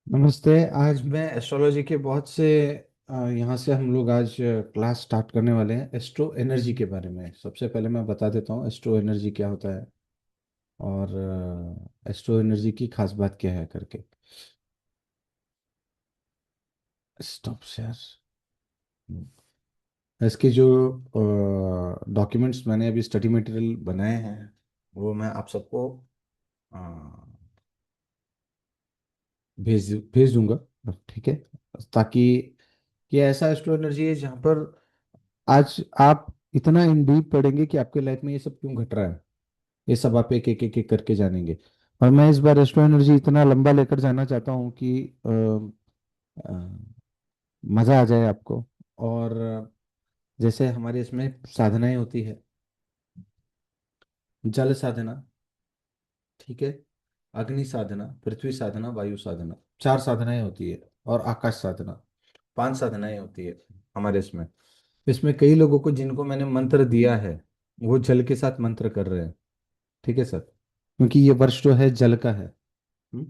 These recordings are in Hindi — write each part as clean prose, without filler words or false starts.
नमस्ते। आज मैं एस्ट्रोलॉजी के बहुत से यहाँ से हम लोग आज क्लास स्टार्ट करने वाले हैं एस्ट्रो एनर्जी के बारे में। सबसे पहले मैं बता देता हूँ एस्ट्रो एनर्जी क्या होता है और एस्ट्रो एनर्जी की खास बात क्या है करके। Stop share. इसके जो डॉक्यूमेंट्स मैंने अभी स्टडी मटेरियल बनाए हैं वो मैं आप सबको अ, भेज दूंगा। ठीक है। ताकि ये ऐसा एस्ट्रो एनर्जी है जहाँ पर आज आप इतना इन डीप पढ़ेंगे कि आपके लाइफ में ये सब क्यों घट रहा है, ये सब आप एक एक एक एक करके जानेंगे। और मैं इस बार एस्ट्रो एनर्जी इतना लंबा लेकर जाना चाहता हूँ कि अ, मज़ा आ जाए आपको। और जैसे हमारे इसमें साधनाएं होती है, जल साधना, ठीक है, अग्नि साधना, पृथ्वी साधना, वायु साधना, चार साधनाएं होती है, और आकाश साधना, पांच साधनाएं होती है हमारे इसमें। इसमें कई लोगों को जिनको मैंने मंत्र दिया है वो जल के साथ मंत्र कर रहे हैं। ठीक है सर, क्योंकि ये वर्ष जो है जल का है। हम्म?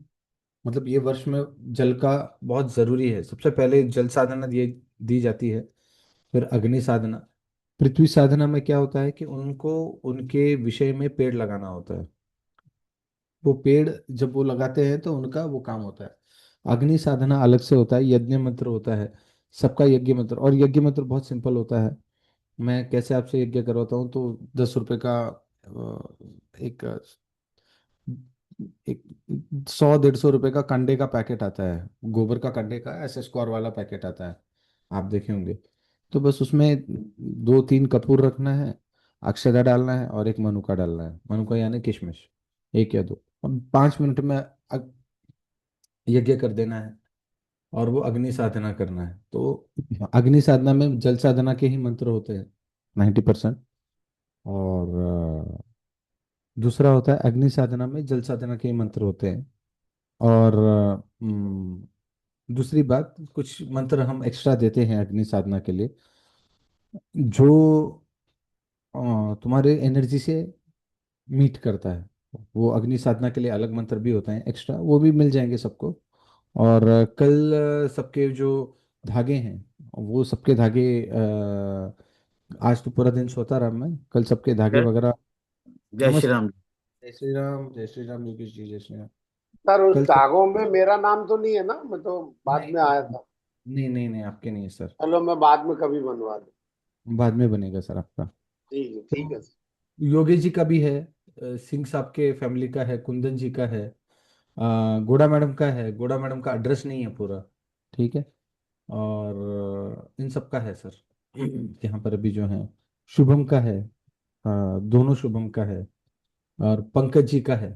मतलब ये वर्ष में जल का बहुत जरूरी है। सबसे पहले जल साधना दी जाती है, फिर अग्नि साधना। पृथ्वी साधना में क्या होता है कि उनको उनके विषय में पेड़ लगाना होता है। वो पेड़ जब वो लगाते हैं तो उनका वो काम होता है। अग्नि साधना अलग से होता है, यज्ञ मंत्र होता है, सबका यज्ञ मंत्र। और यज्ञ मंत्र बहुत सिंपल होता है। मैं कैसे आपसे यज्ञ करवाता हूँ तो 10 रुपए का एक एक 100 150 रुपए का कंडे का पैकेट आता है, गोबर का कंडे का ऐसे स्क्वायर वाला पैकेट आता है, आप देखे होंगे। तो बस उसमें 2 3 कपूर रखना है, अक्षदा डालना है और एक मनुका डालना है। मनुका यानी किशमिश, एक या दो, और 5 मिनट में यज्ञ कर देना है। और वो अग्नि साधना करना है। तो अग्नि साधना में जल साधना के ही मंत्र होते हैं 90%। और दूसरा होता है अग्नि साधना में जल साधना के ही मंत्र होते हैं। और दूसरी बात, कुछ मंत्र हम एक्स्ट्रा देते हैं अग्नि साधना के लिए, जो तुम्हारे एनर्जी से मीट करता है। वो अग्नि साधना के लिए अलग मंत्र भी होते हैं एक्स्ट्रा, वो भी मिल जाएंगे सबको। और कल सबके जो धागे हैं वो सबके धागे आज तो पूरा दिन सोता रहा मैं, कल सबके धागे सर, वगैरह। जय श्री नमस्ते। राम। जय श्री राम, जय श्री राम योगेश जी, जय श्री राम। सर उस कल सब। धागों में मेरा नाम तो नहीं है ना? मैं तो बाद नहीं में आया था। नहीं नहीं नहीं, आपके नहीं है सर। चलो मैं बाद में कभी बनवा दूँ। बाद में बनेगा सर आपका। ठीक है तो सर। योगेश जी का भी है, सिंह साहब के फैमिली का है, कुंदन जी का है, गोड़ा मैडम का है। गोड़ा मैडम का एड्रेस नहीं है पूरा, ठीक है। और इन सब का है सर। यहाँ पर अभी जो है शुभम का है, दोनों शुभम का है, और पंकज जी का है,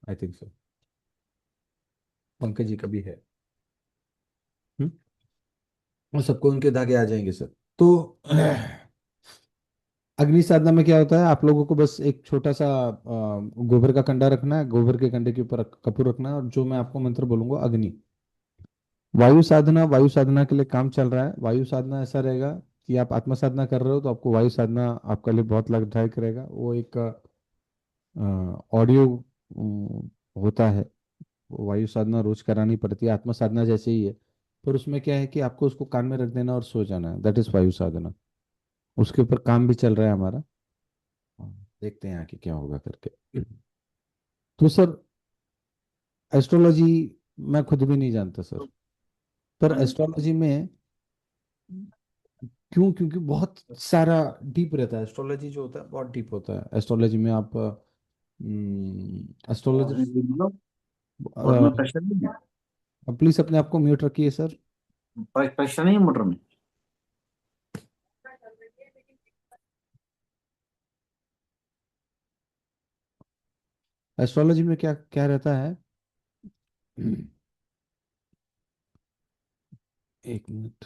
I think so. Pankaj ji का भी है। हम्म? और सबको उनके धागे आ जाएंगे सर। तो अग्नि साधना में क्या होता है, आप लोगों को बस एक छोटा सा गोबर का कंडा रखना है, गोबर के कंडे के ऊपर कपूर रखना है, और जो मैं आपको मंत्र बोलूंगा अग्नि। वायु साधना, वायु साधना के लिए काम चल रहा है। वायु साधना ऐसा रहेगा कि आप आत्म साधना कर रहे हो तो आपको वायु साधना आपके लिए बहुत लाभदायक रहेगा। वो एक ऑडियो होता है। वो वायु साधना रोज करानी पड़ती है, आत्म साधना जैसे ही है। पर उसमें क्या है कि आपको उसको कान में रख देना और सो जाना है, दैट इज वायु साधना। उसके ऊपर काम भी चल रहा है हमारा। देखते हैं आगे क्या होगा करके। तो सर एस्ट्रोलॉजी मैं खुद भी नहीं जानता सर। पर एस्ट्रोलॉजी में क्यों, क्योंकि बहुत सारा डीप रहता है। एस्ट्रोलॉजी जो होता है बहुत डीप होता है। एस्ट्रोलॉजी में आप और एस्ट्रोलॉजर, मोटर में प्रेशर नहीं है। प्लीज अपने आप को म्यूट रखिए सर। प्रेशर नहीं है मोटर में। एस्ट्रोलॉजी में क्या क्या रहता है। एक मिनट।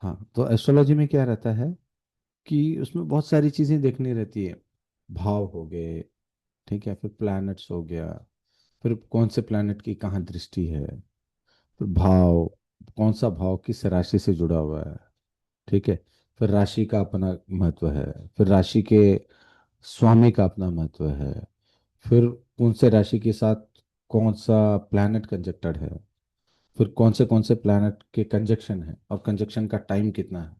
हाँ, तो एस्ट्रोलॉजी में क्या रहता है कि उसमें बहुत सारी चीजें देखनी रहती है। भाव हो गए, ठीक है, फिर प्लैनेट्स हो गया, फिर कौन से प्लैनेट की कहाँ दृष्टि है, फिर भाव, कौन सा भाव किस राशि से जुड़ा हुआ है, ठीक है। फिर राशि का अपना महत्व है, फिर राशि के स्वामी का अपना महत्व है, फिर कौन से राशि के साथ कौन सा प्लैनेट कंजक्टेड है, फिर कौन से प्लैनेट के कंजक्शन है और कंजक्शन का टाइम कितना है,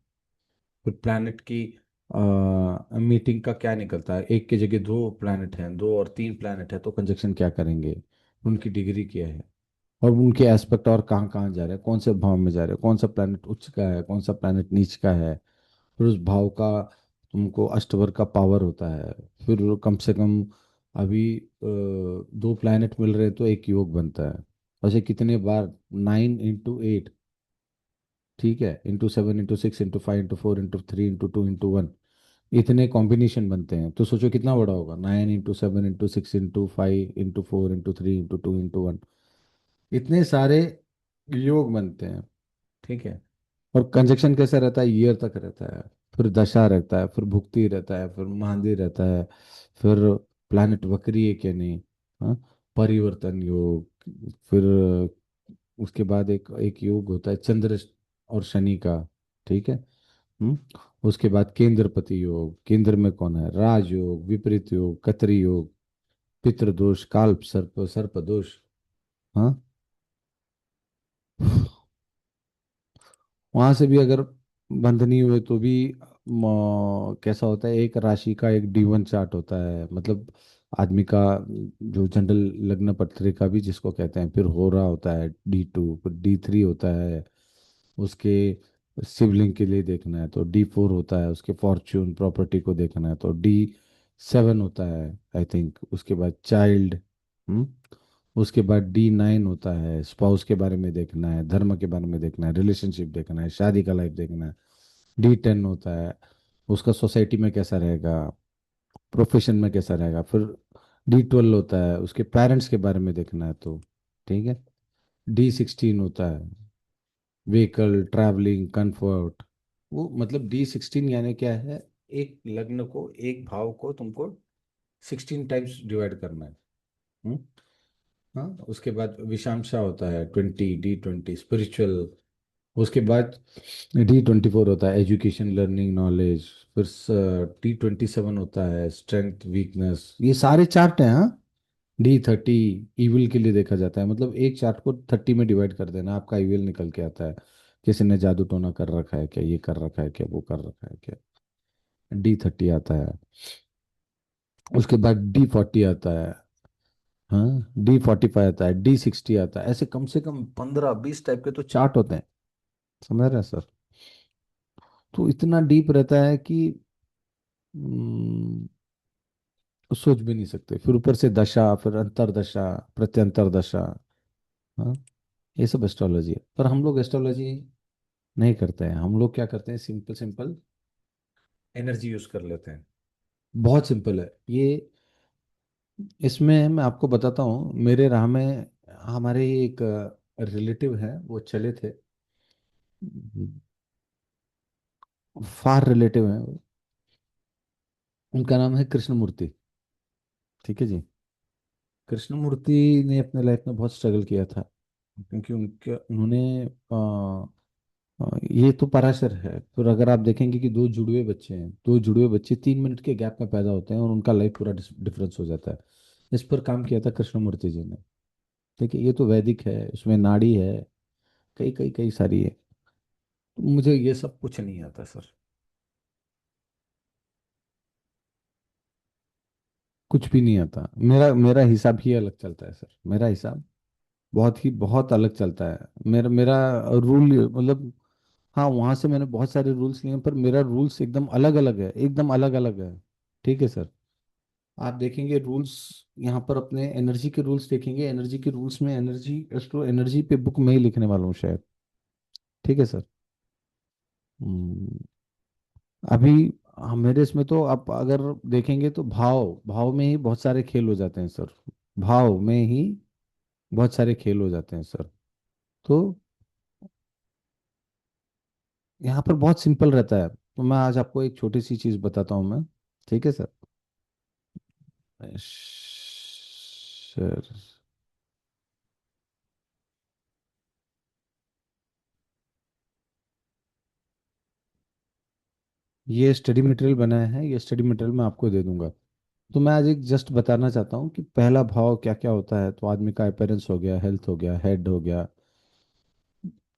फिर प्लैनेट की मीटिंग का क्या निकलता है, एक की जगह दो प्लैनेट हैं, दो और तीन प्लैनेट है तो कंजक्शन क्या करेंगे, उनकी डिग्री क्या है, और उनके एस्पेक्ट और कहाँ कहाँ जा रहे हैं, कौन से भाव में जा रहे हैं, कौन सा प्लैनेट उच्च का है, कौन सा प्लैनेट नीच का है, फिर उस भाव का तुमको अष्टवर्ग का पावर होता है, फिर वो कम से कम अभी दो प्लैनेट मिल रहे हैं तो एक योग बनता है, वैसे कितने बार, 9 × 8, ठीक है, × 7 × 6 × 5 × 4 × 3 × 2 × 1, इतने कॉम्बिनेशन बनते हैं तो सोचो कितना बड़ा होगा, 9 × 7 × 6 × 5 × 4 × 3 × 2 × 1, इतने सारे योग बनते हैं, ठीक है। और कंजक्शन कैसा रहता है, ईयर तक रहता है, फिर दशा रहता है, फिर भुक्ति रहता है, फिर मांदी रहता है, फिर प्लैनेट वक्री है क्या नहीं, हाँ, परिवर्तन योग, फिर उसके बाद एक एक योग होता है चंद्र और शनि का, ठीक है। हम्म उसके बाद केंद्रपति योग, केंद्र में कौन है, राजयोग, विपरीत योग, कतरी योग, पितृदोष, काल्प सर्प सर्प दोष, हाँ। वहां से भी अगर बंद नहीं हुए तो भी कैसा होता है, एक राशि का एक D1 चार्ट होता है, मतलब आदमी का जो जनरल लग्न पत्रिका भी जिसको कहते हैं, फिर हो रहा होता है D2, फिर D3 होता है उसके सिबलिंग के लिए देखना है, तो D4 होता है उसके फॉर्च्यून प्रॉपर्टी को देखना है, तो D7 होता है आई थिंक, उसके बाद चाइल्ड, उसके बाद D9 होता है स्पाउस के बारे में देखना है, धर्म के बारे में देखना है, रिलेशनशिप देखना है, शादी का लाइफ देखना है। D10 होता है उसका सोसाइटी में कैसा रहेगा, प्रोफेशन में कैसा रहेगा, फिर D12 होता है उसके पेरेंट्स के बारे में देखना है, तो ठीक है। D16 होता है व्हीकल ट्रैवलिंग कंफर्ट, वो मतलब D16 यानी क्या है, एक लग्न को एक भाव को तुमको 16 टाइम्स डिवाइड करना है। हम्म? हाँ, उसके बाद विषांशा होता है 20, D20 स्पिरिचुअल, उसके बाद D24 होता है एजुकेशन लर्निंग नॉलेज, फिर D27 होता है स्ट्रेंथ वीकनेस, ये सारे चार्ट हैं, हाँ। D30 इविल के लिए देखा जाता है, मतलब एक चार्ट को 30 में डिवाइड कर देना, आपका इविल निकल के आता है, किसी ने जादू टोना कर रखा है क्या, ये कर रखा है क्या, वो कर रखा है क्या, D30 आता है। उसके बाद D40 आता है, हाँ, D45 आता है, D60 आता है, ऐसे कम से कम 15-20 टाइप के तो चार्ट होते हैं, समझ रहे हैं सर। तो इतना डीप रहता है कि हम्म, सोच भी नहीं सकते, फिर ऊपर से दशा, फिर अंतरदशा, प्रत्यंतर दशा, हाँ, ये सब एस्ट्रोलॉजी है, पर हम लोग एस्ट्रोलॉजी नहीं करते हैं, हम लोग क्या करते हैं, सिंपल सिंपल एनर्जी यूज कर लेते हैं, बहुत सिंपल है ये। इसमें मैं आपको बताता हूँ, मेरे राह में हमारे एक रिलेटिव है, वो चले थे, फार रिलेटिव है, उनका नाम है कृष्णमूर्ति, ठीक है जी। कृष्णमूर्ति ने अपने लाइफ में बहुत स्ट्रगल किया था, क्योंकि उनके उन्होंने ये तो पराशर है, फिर अगर आप देखेंगे कि दो जुड़वे बच्चे हैं, दो जुड़वे बच्चे 3 मिनट के गैप में पैदा होते हैं और उनका लाइफ पूरा डिफरेंस हो जाता है। इस पर काम किया था कृष्णमूर्ति जी ने, देखिए ये तो वैदिक है, उसमें नाड़ी है, कई कई कई सारी है, तो मुझे ये सब कुछ नहीं आता सर, कुछ भी नहीं आता, मेरा मेरा हिसाब ही अलग चलता है सर, मेरा हिसाब बहुत अलग चलता है, मेरा मेरा रूल मतलब, हाँ वहाँ से मैंने बहुत सारे रूल्स लिए हैं, पर मेरा रूल्स एकदम अलग अलग है, एकदम अलग अलग है, ठीक है सर। आप देखेंगे रूल्स, यहाँ पर अपने एनर्जी के रूल्स देखेंगे, एनर्जी के रूल्स में एनर्जी एस्ट्रो एनर्जी पे बुक में ही लिखने वाला हूँ शायद, ठीक है सर। हम्म, अभी मेरे इसमें तो आप अगर देखेंगे तो भाव भाव में ही बहुत सारे खेल हो जाते हैं सर, भाव में ही बहुत सारे खेल हो जाते हैं सर। तो यहाँ पर बहुत सिंपल रहता है, तो मैं आज आपको एक छोटी सी चीज बताता हूँ मैं, ठीक है सर। सर, ये स्टडी मटेरियल बनाया है, ये स्टडी मटेरियल मैं आपको दे दूंगा। तो मैं आज एक जस्ट बताना चाहता हूँ कि पहला भाव क्या क्या होता है। तो आदमी का अपीयरेंस हो गया, हेल्थ हो गया, हेड हो गया,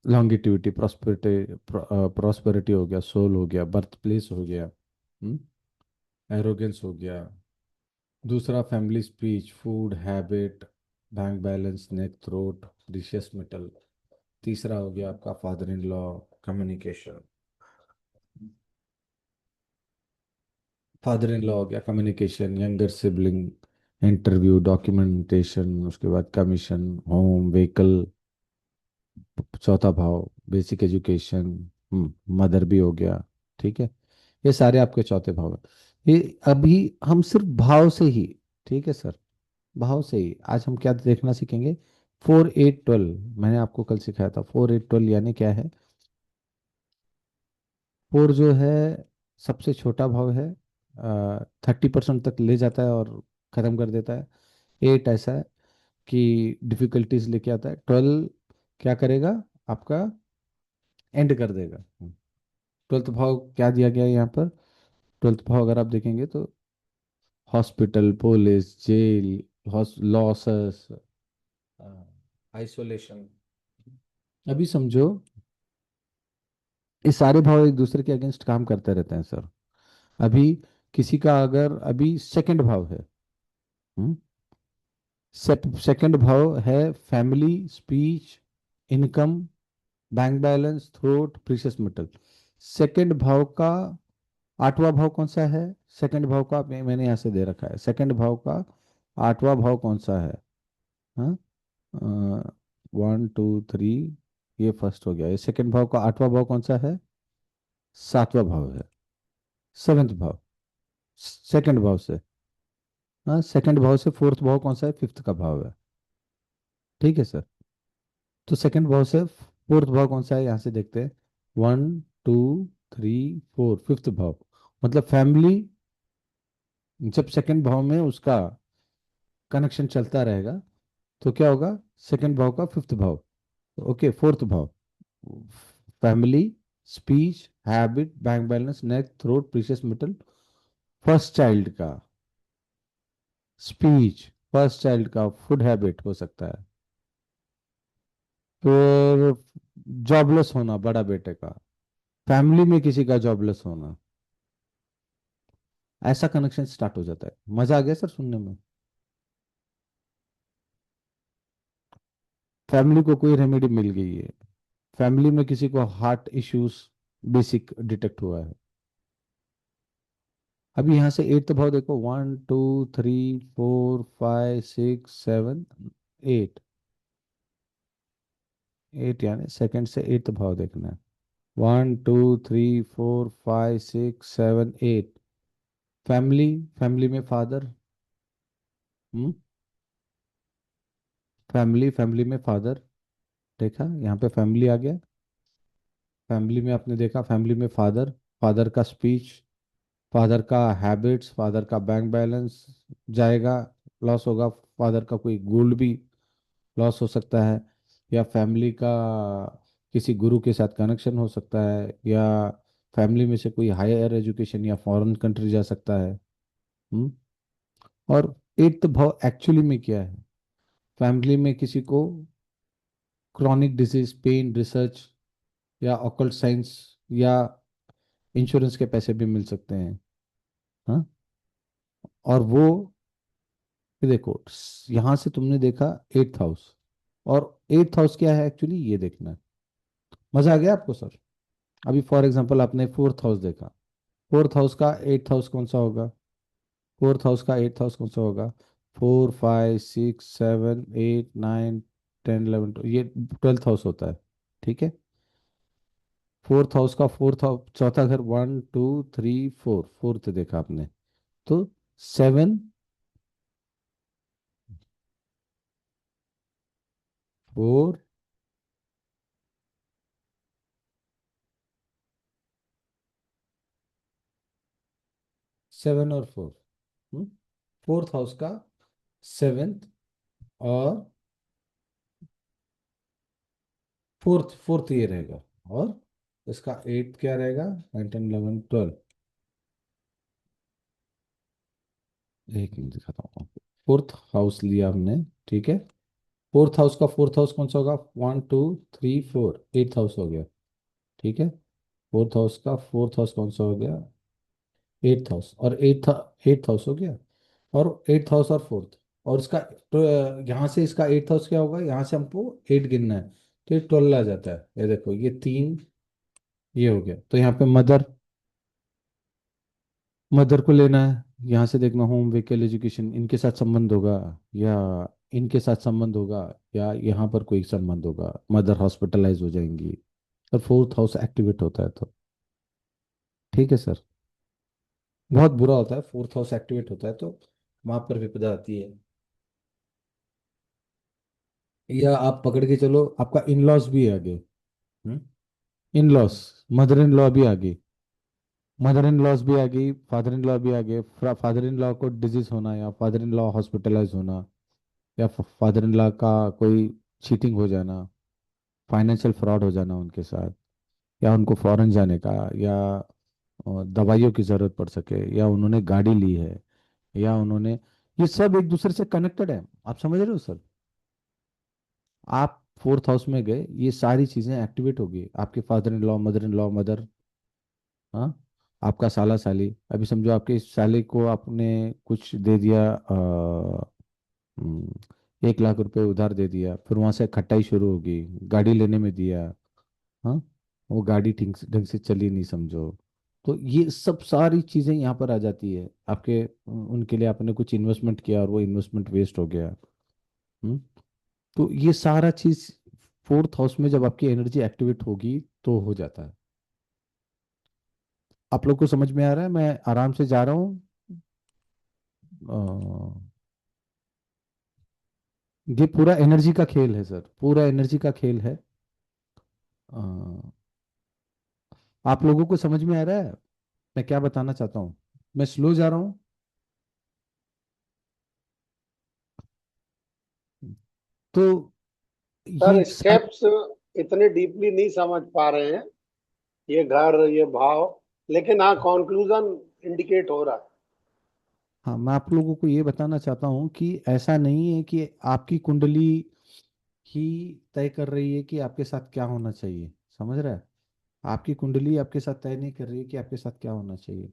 लॉन्गिटिविटी, प्रॉस्पेरिटी, प्रॉस्पेरिटी हो गया, सोल हो गया, बर्थ प्लेस हो गया, एरोगेंस हो गया। दूसरा family speech, food habit, bank balance, neck throat, precious metal. तीसरा हो गया आपका father in law, communication. Father in law हो गया, communication, younger sibling, interview, documentation, उसके बाद कमीशन, होम, व्हीकल। चौथा भाव बेसिक एजुकेशन, मदर भी हो गया। ठीक है, ये सारे आपके चौथे भाव है। ये अभी हम सिर्फ भाव से ही, ठीक है सर, भाव से ही आज हम क्या देखना सीखेंगे। 4 8 12 मैंने आपको कल सिखाया था। 4 8 12 यानी क्या है। 4 जो है सबसे छोटा भाव है, 30% तक ले जाता है और खत्म कर देता है। 8 ऐसा है कि डिफिकल्टीज लेके आता है। 12 क्या करेगा, आपका एंड कर देगा। ट्वेल्थ भाव क्या दिया गया है यहाँ पर। ट्वेल्थ भाव अगर आप देखेंगे तो hospital, police, jail, losses, isolation. अभी समझो ये सारे भाव एक दूसरे के अगेंस्ट काम करते रहते हैं सर। अभी किसी का अगर अभी सेकंड भाव है, सेकंड भाव है family, speech, income, bank balance, throat, precious metal. Second भाव का आठवां भाव कौन सा है। सेकंड भाव का मैंने यहाँ से दे रखा है। सेकंड भाव का आठवां भाव कौन सा है। हाँ, 1 2 3, ये फर्स्ट हो गया। ये सेकंड भाव का आठवां भाव कौन सा है। सातवां भाव है, सेवेंथ भाव, सेकंड भाव से। हाँ, सेकंड भाव से फोर्थ भाव कौन सा है, फिफ्थ का भाव है। ठीक है सर। तो सेकंड भाव से फोर्थ भाव कौन सा है, यहाँ से देखते हैं। 1 2 3 4, फिफ्थ भाव। मतलब फैमिली जब सेकंड भाव में उसका कनेक्शन चलता रहेगा तो क्या होगा, सेकंड भाव का फिफ्थ भाव। ओके, फोर्थ भाव family, speech, habit, bank balance, neck throat, precious metal. First child का स्पीच, फर्स्ट चाइल्ड का फूड हैबिट हो सकता है। फिर जॉबलेस होना बड़ा बेटे का, फैमिली में किसी का जॉबलेस होना। ऐसा कनेक्शन स्टार्ट हो जाता है। मजा आ गया सर सुनने में। फैमिली को कोई रेमेडी मिल गई है। फैमिली में किसी को हार्ट इश्यूज बेसिक डिटेक्ट हुआ है। अभी यहाँ से एट्थ भाव देखो, 1 2 3 4 5 6 7 8। एट यानी सेकंड से एट्थ भाव देखना है। 1 2 3 4 5 6 7 8। फैमिली, फैमिली में फादर, हम्म, फैमिली, फैमिली में फादर। देखा यहाँ पे फैमिली आ गया। फैमिली में आपने देखा, फैमिली में फादर, फादर का स्पीच, फादर का हैबिट्स, फादर का बैंक बैलेंस जाएगा, लॉस होगा। फादर का कोई गोल्ड भी लॉस हो सकता है, या फैमिली का किसी गुरु के साथ कनेक्शन हो सकता है, या फैमिली में से कोई हायर एजुकेशन या फॉरेन कंट्री जा सकता है। हम्म। और एट्थ भाव एक्चुअली में क्या है, फैमिली में किसी को क्रॉनिक डिजीज, पेन, रिसर्च या ऑकल्ट साइंस या इंश्योरेंस के पैसे भी मिल सकते हैं। हाँ, और वो ये देखो, यहाँ से तुमने देखा एट्थ हाउस, और एट्थ हाउस क्या है एक्चुअली ये देखना है। मजा आ गया आपको सर। अभी फॉर एग्जांपल आपने फोर्थ हाउस देखा, फोर्थ हाउस का एट्थ हाउस कौन सा होगा। फोर्थ हाउस का एट्थ हाउस कौन सा होगा। 4 5 6 7 8 9 10 11 ये ट्वेल्थ हाउस होता है। ठीक है, फोर्थ हाउस का फोर्थ हाउस चौथा घर, 1 2 3 4, फोर्थ देखा आपने। तो 7 4, 7 और 4। फोर्थ हाउस का सेवेंथ और फोर्थ, फोर्थ ये रहेगा। और इसका एट्थ क्या रहेगा, 9 10 11 12। एक मिनट दिखाता हूँ आपको। फोर्थ हाउस लिया हमने, ठीक है। फोर्थ हाउस का फोर्थ हाउस कौन सा होगा? 1 2 3 4, एट्थ हाउस हो गया, ठीक है। फोर्थ हाउस का फोर्थ हाउस कौन सा हो गया? Eighth house. और एट्थ हाउस हो गया। और एट्थ हाउस और फोर्थ, और इसका तो यहाँ से इसका एट्थ हाउस क्या होगा? यहाँ से हमको 8 गिनना है, तो ये 12 आ जाता है। ये देखो, ये 3, ये हो गया। तो यहाँ पे मदर, मदर को लेना है। यहाँ से देखना, होम व्हीकल एजुकेशन, इनके साथ संबंध होगा, या इनके साथ संबंध होगा, या यहाँ पर कोई संबंध होगा, मदर हॉस्पिटलाइज हो जाएंगी। और फोर्थ हाउस एक्टिवेट होता है तो, ठीक है सर। बहुत बुरा होता है, फोर्थ हाउस एक्टिवेट होता है तो वहां पर विपदा आती है। या आप पकड़ के चलो, आपका इन लॉस भी है आगे। इन लॉस, मदर इन लॉ भी आ गई, मदर इन लॉस भी आ गई, फादर इन लॉ भी आ गए। फादर इन लॉ को डिजीज होना, या फादर इन लॉ हॉस्पिटलाइज होना, या फादर इन लॉ का कोई चीटिंग हो जाना, फाइनेंशियल फ्रॉड हो जाना उनके साथ, या उनको फॉरेन जाने का, या दवाइयों की जरूरत पड़ सके, या उन्होंने गाड़ी ली है, या उन्होंने, ये सब एक दूसरे से कनेक्टेड है। आप समझ रहे हो सर? आप फोर्थ हाउस में गए, ये सारी चीजें एक्टिवेट होगी। आपके father in law, mother in law, mother, हाँ, आपका साला साली। अभी समझो आपके साले को आपने कुछ दे दिया, 1 लाख रुपए उधार दे दिया, फिर वहां से खटाई शुरू होगी, गाड़ी लेने में दिया, हाँ, वो गाड़ी ठीक ढंग से चली नहीं समझो, तो ये सब सारी चीजें यहाँ पर आ जाती है आपके। उनके लिए आपने कुछ इन्वेस्टमेंट किया और वो इन्वेस्टमेंट वेस्ट हो गया। हम्म, तो ये सारा चीज फोर्थ हाउस में जब आपकी एनर्जी एक्टिवेट होगी तो हो जाता है। आप लोग को समझ में आ रहा है? मैं आराम से जा रहा हूँ। अ, ये पूरा एनर्जी का खेल है सर, पूरा एनर्जी का खेल है। अ, आप लोगों को समझ में आ रहा है मैं क्या बताना चाहता हूँ? मैं स्लो जा रहा हूँ? तो ये सर स्टेप्स इतने डीपली नहीं समझ पा रहे हैं, ये घर ये भाव, लेकिन हाँ कॉन्क्लूजन इंडिकेट हो रहा है। हाँ, मैं आप लोगों को ये बताना चाहता हूँ कि ऐसा नहीं है कि आपकी कुंडली ही तय कर रही है कि आपके साथ क्या होना चाहिए। समझ रहा है? आपकी कुंडली आपके साथ तय नहीं कर रही है कि आपके साथ क्या होना चाहिए।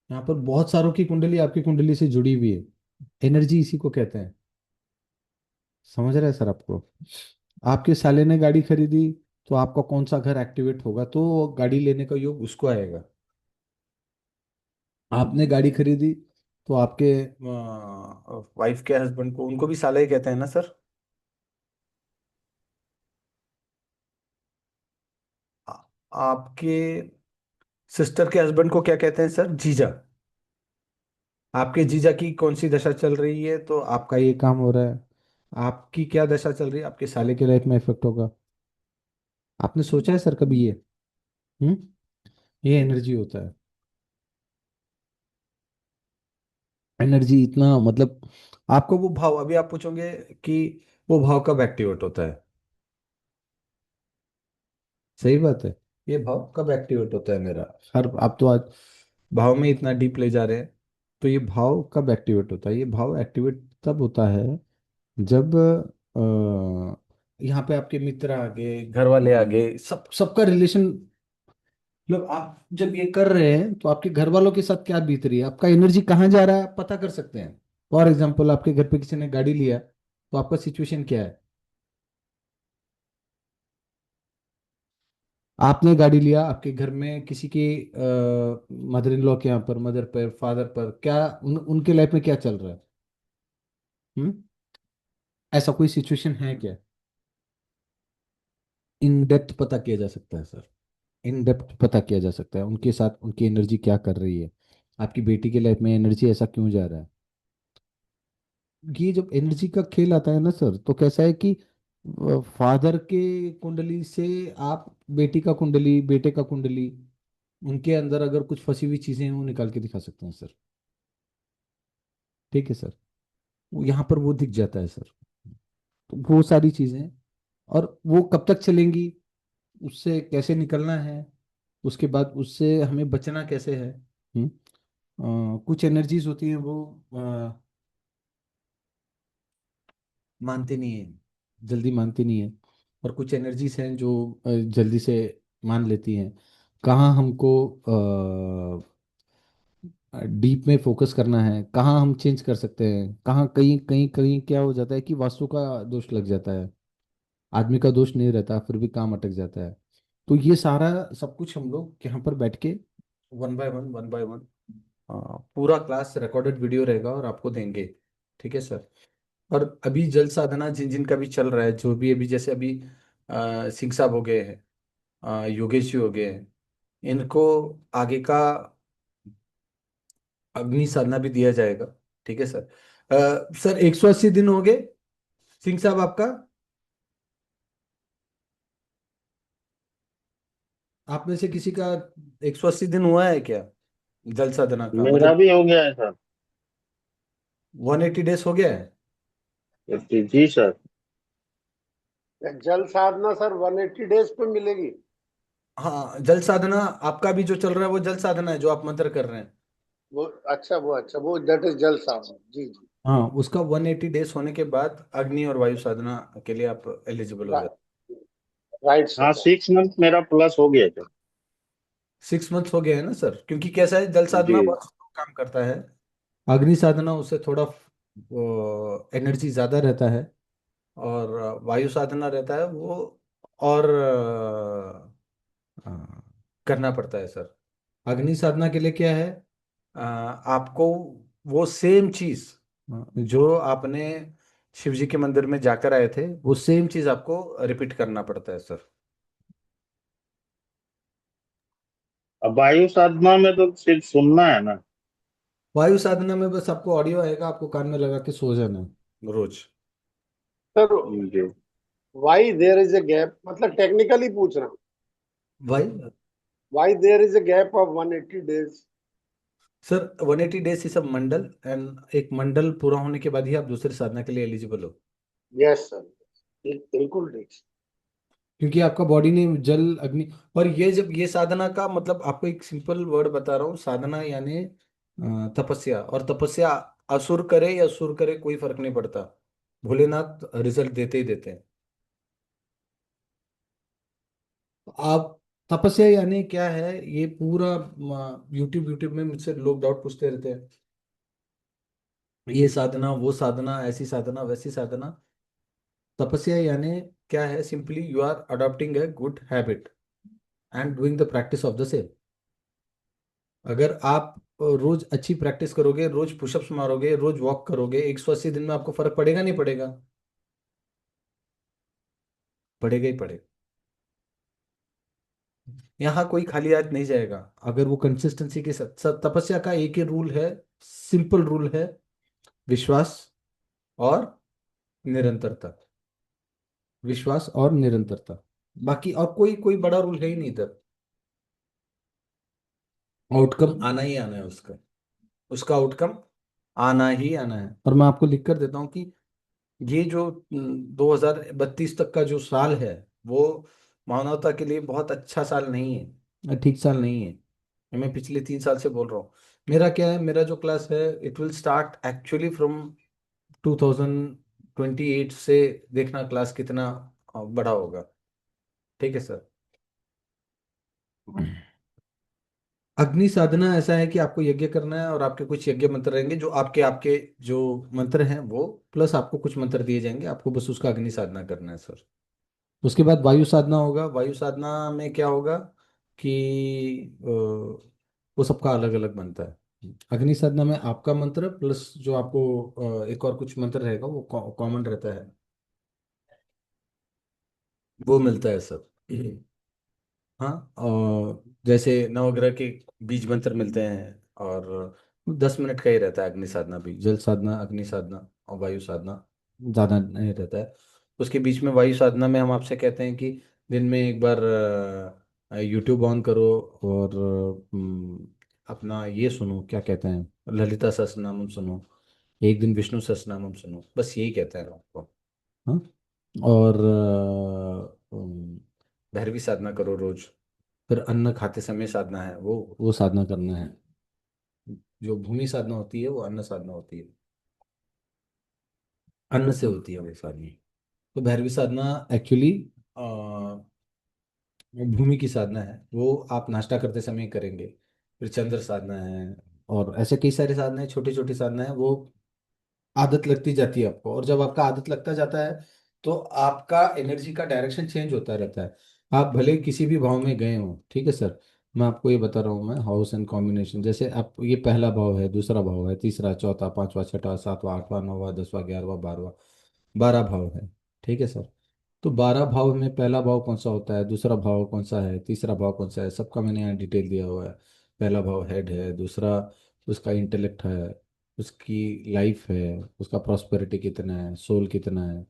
यहाँ पर बहुत सारों की कुंडली आपकी कुंडली से जुड़ी हुई है। एनर्जी इसी को कहते हैं। समझ रहे हैं सर आपको? आपके साले ने गाड़ी खरीदी, तो आपका कौन सा घर एक्टिवेट होगा? तो गाड़ी लेने का योग उसको आएगा। आपने गाड़ी खरीदी, तो आपके वाइफ के हस्बैंड को, उनको भी साला ही कहते हैं ना सर? आ- आपके सिस्टर के हस्बैंड को क्या कहते हैं सर? जीजा। आपके जीजा की कौन सी दशा चल रही है तो आपका ये काम हो रहा है। आपकी क्या दशा चल रही है, आपके साले के लाइफ में इफेक्ट होगा। आपने सोचा है सर कभी ये? हम्म, ये एनर्जी होता है। एनर्जी इतना मतलब, आपको वो भाव, अभी आप पूछोगे कि वो भाव कब एक्टिवेट होता है। सही बात है, ये भाव कब एक्टिवेट होता है मेरा। हर, आप तो आज भाव में इतना डीप ले जा रहे हैं। तो ये भाव कब एक्टिवेट होता है? ये भाव एक्टिवेट तब होता है जब यहाँ पे आपके मित्र आ गए, घर वाले आ गए, सबका रिलेशन, मतलब आप जब ये कर रहे हैं तो आपके घर वालों के साथ क्या बीत रही है, आपका एनर्जी कहाँ जा रहा है, आप पता कर सकते हैं। फॉर एग्जाम्पल, आपके घर पे किसी ने गाड़ी लिया, तो आपका सिचुएशन क्या है? आपने गाड़ी लिया, आपके घर में किसी के मदर इन लॉ के यहाँ पर, मदर पर, फादर पर, क्या उनके लाइफ में क्या चल रहा है? हम्म, ऐसा कोई सिचुएशन है क्या? इन डेप्थ पता किया जा सकता है सर। इन डेप्थ पता किया जा सकता है, उनके साथ उनकी एनर्जी क्या कर रही है। आपकी बेटी के लाइफ में एनर्जी ऐसा क्यों जा रहा है? ये जब एनर्जी का खेल आता है ना सर, तो कैसा है कि फादर के कुंडली से आप बेटी का कुंडली, बेटे का कुंडली, उनके अंदर अगर कुछ फंसी हुई चीजें हैं वो निकाल के दिखा सकते हैं सर। ठीक है सर, वो यहाँ पर वो दिख जाता है सर। तो वो सारी चीजें, और वो कब तक चलेंगी, उससे कैसे निकलना है, उसके बाद उससे हमें बचना कैसे है। कुछ एनर्जीज होती हैं वो मानते नहीं है, जल्दी मानती नहीं है। और कुछ एनर्जीज हैं जो जल्दी से मान लेती हैं। कहाँ हमको डीप में फोकस करना है, कहाँ हम चेंज कर सकते हैं, कहाँ कहीं कहीं कहीं क्या हो जाता है कि वास्तु का दोष लग जाता है, आदमी का दोष नहीं रहता फिर भी काम अटक जाता है। तो ये सारा सब कुछ हम लोग यहाँ पर बैठ के वन बाय वन पूरा क्लास रिकॉर्डेड वीडियो रहेगा और आपको देंगे। ठीक है सर। और अभी जल साधना जिन जिन का भी चल रहा है, जो भी अभी जैसे अभी सिंह साहब हो गए हैं, योगेश जी हो गए हैं, इनको आगे का अग्नि साधना भी दिया जाएगा। ठीक है सर। सर 180 दिन हो गए सिंह साहब आपका, आप में से किसी का 180 दिन हुआ है क्या जल साधना का, मेरा मतलब भी हो गया है सर। 180 डेज हो गया है? जी जी सर। जल साधना सर 180 डेज पे मिलेगी? हाँ, जल साधना आपका भी जो चल रहा है वो जल साधना है जो आप मंत्र कर रहे हैं। वो अच्छा वो दैट इज जल साधना, जी जी। हाँ, उसका 180 डेज होने के बाद अग्नि और वायु साधना के लिए आप एलिजिबल हो जाते। राइट हाँ, सर। 6 मंथ मेरा प्लस हो गया सर। 6 मंथ्स हो गए हैं ना सर, क्योंकि कैसा है जल जी। साधना बहुत slow काम करता है। अग्नि साधना उससे थोड़ा एनर्जी ज्यादा रहता है। और वायु साधना रहता है वो, और करना पड़ता है सर। अग्नि साधना के लिए क्या है, आपको वो सेम चीज जो आपने शिव जी के मंदिर में जाकर आए थे वो सेम चीज आपको रिपीट करना पड़ता है सर। अब वायु साधना में तो सिर्फ सुनना है ना। वायु साधना में बस आपको ऑडियो आएगा, आपको कान में लगा के सो जाना है रोज। सर जी। Why there is a gap, मतलब टेक्निकली पूछ रहा हूँ, भाई why there is a gap of 180 days? Sir 180 days ही सब मंडल, एंड एक मंडल पूरा होने के बाद ही आप दूसरे साधना के लिए एलिजिबल हो। यस सर, बिल्कुल ठीक। क्योंकि आपका बॉडी ने जल अग्नि, और ये जब ये साधना का मतलब आपको एक सिंपल वर्ड बता रहा हूँ, साधना यानी तपस्या। और तपस्या असुर करे या सुर करे कोई फर्क नहीं पड़ता, भोलेनाथ रिजल्ट देते ही देते हैं। आप तपस्या यानी क्या है, ये पूरा यूट्यूब यूट्यूब में मुझसे लोग डाउट पूछते रहते हैं, ये साधना वो साधना ऐसी साधना वैसी साधना। तपस्या यानी क्या है, simply you are adopting a good habit and doing the practice of the same. अगर आप रोज अच्छी प्रैक्टिस करोगे, रोज पुशअप्स मारोगे, रोज वॉक करोगे, 180 दिन में आपको फर्क पड़ेगा नहीं पड़ेगा? पड़ेगा ही पड़ेगा। यहाँ कोई खाली हाथ नहीं जाएगा अगर वो कंसिस्टेंसी के साथ तपस्या का एक ही रूल है, सिंपल रूल है, विश्वास और निरंतरता। विश्वास और निरंतरता, बाकी और कोई कोई बड़ा रूल है ही नहीं इधर। आउटकम आना ही आना है उसका, उसका आउटकम आना ही आना है। और मैं आपको लिख कर देता हूँ कि ये जो 2032 तक का जो साल है वो मानवता के लिए बहुत अच्छा साल नहीं है, ठीक साल नहीं है। ये मैं पिछले 3 साल से बोल रहा हूँ। मेरा क्या है, मेरा जो क्लास है it will start actually from 2028 से। देखना क्लास कितना बड़ा होगा। ठीक है सर। अग्नि साधना ऐसा है कि आपको यज्ञ करना है और आपके कुछ यज्ञ मंत्र रहेंगे जो आपके आपके जो मंत्र हैं वो, प्लस आपको कुछ मंत्र दिए जाएंगे, आपको बस उसका अग्नि साधना करना है सर। उसके बाद वायु साधना होगा। वायु साधना में क्या होगा कि वो सबका अलग अलग बनता है। अग्नि साधना में आपका मंत्र प्लस जो आपको एक और कुछ मंत्र रहेगा वो कॉमन रहता है, वो मिलता है सब। हाँ, और जैसे नवग्रह के बीज मंत्र मिलते हैं, और 10 मिनट का ही रहता है अग्नि साधना भी। जल साधना, अग्नि साधना और वायु साधना ज़्यादा नहीं रहता है। उसके बीच में वायु साधना में हम आपसे कहते हैं कि दिन में एक बार यूट्यूब ऑन करो और अपना ये सुनो, क्या कहते हैं, ललिता सहस्रनामम सुनो, एक दिन विष्णु सहस्रनामम सुनो, बस यही कहते हैं आपको। हाँ, और भैरवी साधना करो रोज। फिर अन्न खाते समय साधना है, वो साधना करना है। जो भूमि साधना होती है वो अन्न साधना होती है, अन्न से होती है वो साधना। तो भैरवी साधना एक्चुअली भूमि की साधना है, वो आप नाश्ता करते समय करेंगे। फिर चंद्र साधना है, और ऐसे कई सारे साधना है, छोटी छोटी साधना है, वो आदत लगती जाती है आपको। और जब आपका आदत लगता जाता है तो आपका एनर्जी का डायरेक्शन चेंज होता रहता है। आप भले किसी भी भाव में गए हो, ठीक है सर, मैं आपको ये बता रहा हूँ, मैं हाउस एंड कॉम्बिनेशन, जैसे आप ये पहला भाव है, दूसरा भाव है, तीसरा, चौथा, पांचवा, छठा, सातवां, आठवां, नौवां, 10वां, 11वां, 12वां, 12 भाव है, ठीक है सर। तो 12 भाव में पहला भाव कौन सा होता है, दूसरा भाव कौन सा है, तीसरा भाव कौन सा है, सबका मैंने यहाँ डिटेल दिया हुआ है। पहला भाव हेड है, दूसरा उसका इंटेलेक्ट है, उसकी लाइफ है, उसका प्रॉस्पेरिटी कितना है, सोल कितना है।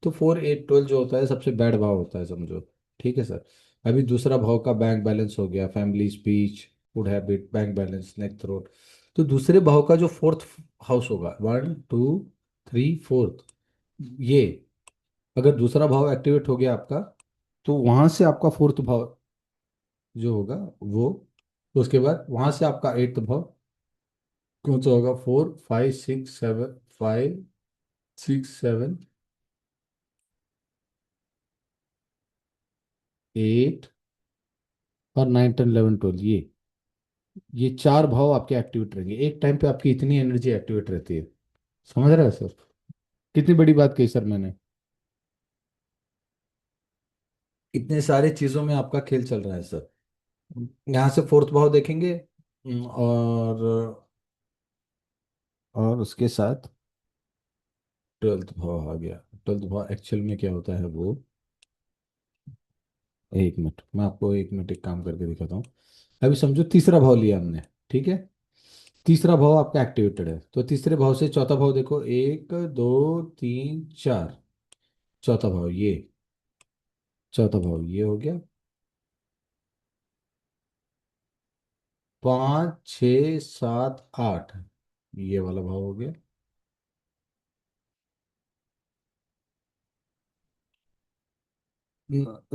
तो 4 8 12 जो होता है सबसे बैड भाव होता है समझो, ठीक है सर। अभी दूसरा भाव का बैंक बैलेंस हो गया, family, speech, food habit, bank balance, neck throat. तो दूसरे भाव का जो फोर्थ हाउस होगा, 1 2 3 4, ये अगर दूसरा भाव एक्टिवेट हो गया आपका, तो वहां से आपका फोर्थ भाव जो होगा वो, उसके बाद वहां से आपका एट्थ भाव कौन सा होगा, 4 5 6 7, 5 6 7 8 और 9 10 11 12, ये 4 भाव आपके एक्टिवेट रहेंगे एक टाइम पे। आपकी इतनी एनर्जी एक्टिवेट रहती है, समझ रहे हैं सर? कितनी बड़ी बात कही सर मैंने। इतने सारे चीजों में आपका खेल चल रहा है सर। यहाँ से फोर्थ भाव देखेंगे, और उसके साथ 12th भाव आ गया। 12th भाव एक्चुअल में क्या होता है वो, 1 मिनट, मैं आपको 1 मिनट एक काम करके दिखाता हूँ। अभी समझो तीसरा भाव लिया हमने, ठीक है। तीसरा भाव आपका एक्टिवेटेड है, तो तीसरे भाव से चौथा भाव देखो, 1 2 3 4, चौथा भाव ये, चौथा भाव ये हो गया, 5 6 7 8, ये वाला भाव हो गया।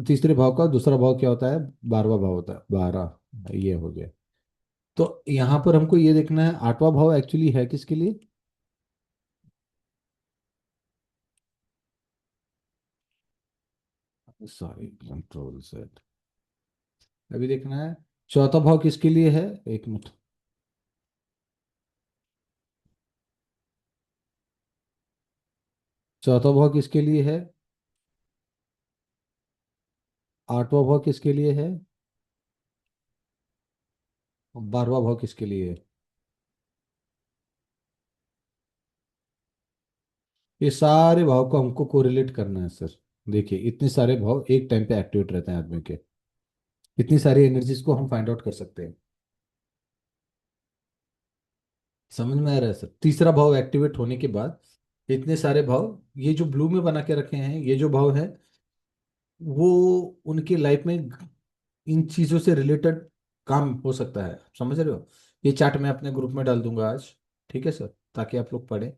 तीसरे भाव का दूसरा भाव क्या होता है, 12वां भाव होता है, 12, ये हो गया। तो यहाँ पर हमको ये देखना है, 8वां भाव एक्चुअली है किसके लिए। Sorry, control set. अभी देखना है चौथा भाव किसके लिए है, 1 मिनट। चौथा भाव किसके लिए है, 8वां भाव किसके लिए है, और 12वां भाव किसके लिए है। ये सारे भाव को हमको कोरिलेट करना है सर। देखिए इतने सारे भाव एक टाइम पे एक्टिवेट रहते हैं आदमी के, इतनी सारी एनर्जीज को हम फाइंड आउट कर सकते हैं। समझ में आ रहा है सर? तीसरा भाव एक्टिवेट होने के बाद इतने सारे भाव, ये जो ब्लू में बना के रखे हैं, ये जो भाव है वो उनकी लाइफ में इन चीजों से रिलेटेड काम हो सकता है, समझ रहे हो? ये चार्ट मैं अपने ग्रुप में डाल दूंगा आज, ठीक है सर, ताकि आप लोग पढ़ें।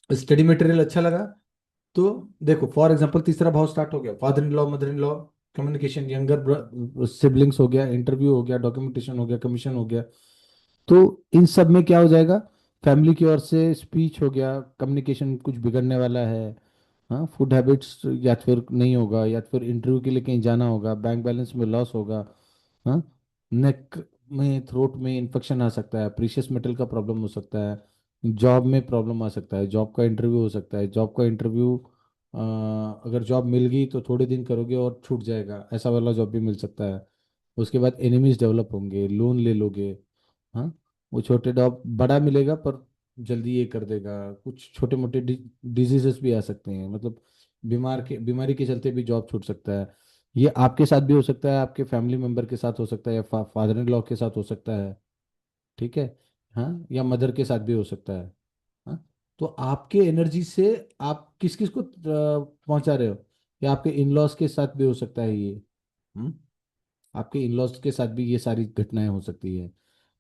स्टडी मटेरियल अच्छा लगा तो देखो, फॉर एग्जांपल तीसरा भाव स्टार्ट हो गया, father in law, mother in law, communication, younger siblings हो गया, इंटरव्यू हो गया, डॉक्यूमेंटेशन हो गया, कमीशन हो गया। तो इन सब में क्या हो जाएगा, फैमिली की ओर से स्पीच हो गया, कम्युनिकेशन कुछ बिगड़ने वाला है, हाँ, फूड हैबिट्स या तो फिर नहीं होगा, या तो फिर इंटरव्यू के लिए कहीं जाना होगा, बैंक बैलेंस में लॉस होगा, हाँ, नेक में, थ्रोट में इन्फेक्शन आ सकता है, प्रीशियस मेटल का प्रॉब्लम हो सकता है, जॉब में प्रॉब्लम आ सकता है, जॉब का इंटरव्यू हो सकता है, जॉब का इंटरव्यू अगर जॉब मिल गई तो थोड़े दिन करोगे और छूट जाएगा, ऐसा वाला जॉब भी मिल सकता है। उसके बाद एनिमीज डेवलप होंगे, लोन ले लोगे, हाँ, वो छोटे जॉब बड़ा मिलेगा पर जल्दी ये कर देगा, कुछ छोटे मोटे डिजीजेस भी आ सकते हैं, मतलब बीमारी के चलते भी जॉब छूट सकता है। ये आपके साथ भी हो सकता है, आपके फैमिली मेंबर के साथ हो सकता है, या फादर इन लॉ के साथ हो सकता है, ठीक है, हाँ, या मदर के साथ भी हो सकता है, हाँ। तो आपके एनर्जी से आप किस किस को पहुंचा रहे हो, या आपके इन लॉज के साथ भी हो सकता है ये, हम्म, आपके इन लॉज के साथ भी ये सारी घटनाएं हो सकती है।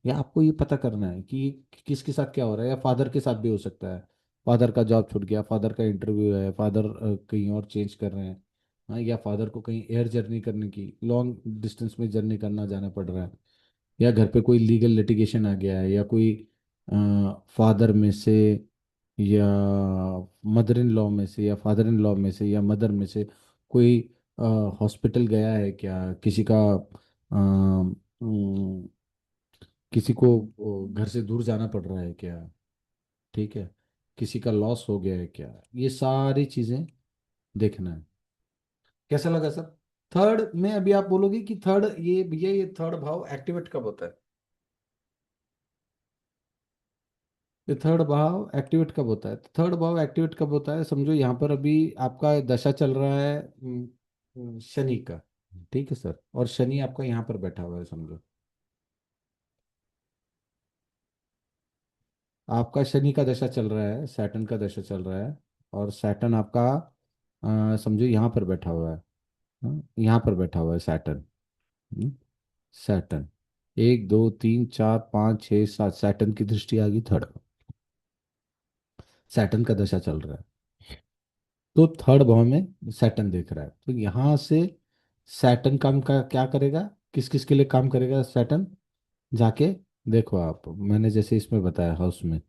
या आपको ये पता करना है कि किसके साथ क्या हो रहा है, या फादर के साथ भी हो सकता है, फादर का जॉब छूट गया, फादर का इंटरव्यू है, फादर कहीं और चेंज कर रहे हैं, हाँ, या फादर को कहीं एयर जर्नी करने की, लॉन्ग डिस्टेंस में जर्नी करना जाना पड़ रहा है, या घर पे कोई लीगल लिटिगेशन आ गया है, या कोई फादर में से या मदर इन लॉ में से या फादर इन लॉ में से या मदर में से कोई हॉस्पिटल गया है क्या, किसी का किसी को घर से दूर जाना पड़ रहा है क्या, ठीक है, किसी का लॉस हो गया है क्या, ये सारी चीजें देखना है। कैसा लगा सर? थर्ड में अभी आप बोलोगे कि थर्ड, ये भैया ये थर्ड भाव एक्टिवेट कब होता है? ये थर्ड भाव एक्टिवेट कब होता है? थर्ड भाव एक्टिवेट कब होता है, समझो यहाँ पर अभी आपका दशा चल रहा है शनि का, ठीक है सर, और शनि आपका यहाँ पर बैठा हुआ है, समझो आपका शनि का दशा चल रहा है, सैटर्न का दशा चल रहा है, और सैटर्न आपका समझो यहाँ पर बैठा हुआ है। यहाँ पर बैठा हुआ है सैटर्न। सैटर्न, 1 2 3 4 5 6 7, सैटर्न की दृष्टि आ गई थर्ड, सैटर्न का दशा चल रहा है, तो थर्ड भाव में सैटर्न देख रहा है, तो यहाँ से सैटर्न काम का क्या करेगा, किस किस के लिए काम करेगा सैटर्न, जाके देखो आप, मैंने जैसे इसमें बताया हाउस में,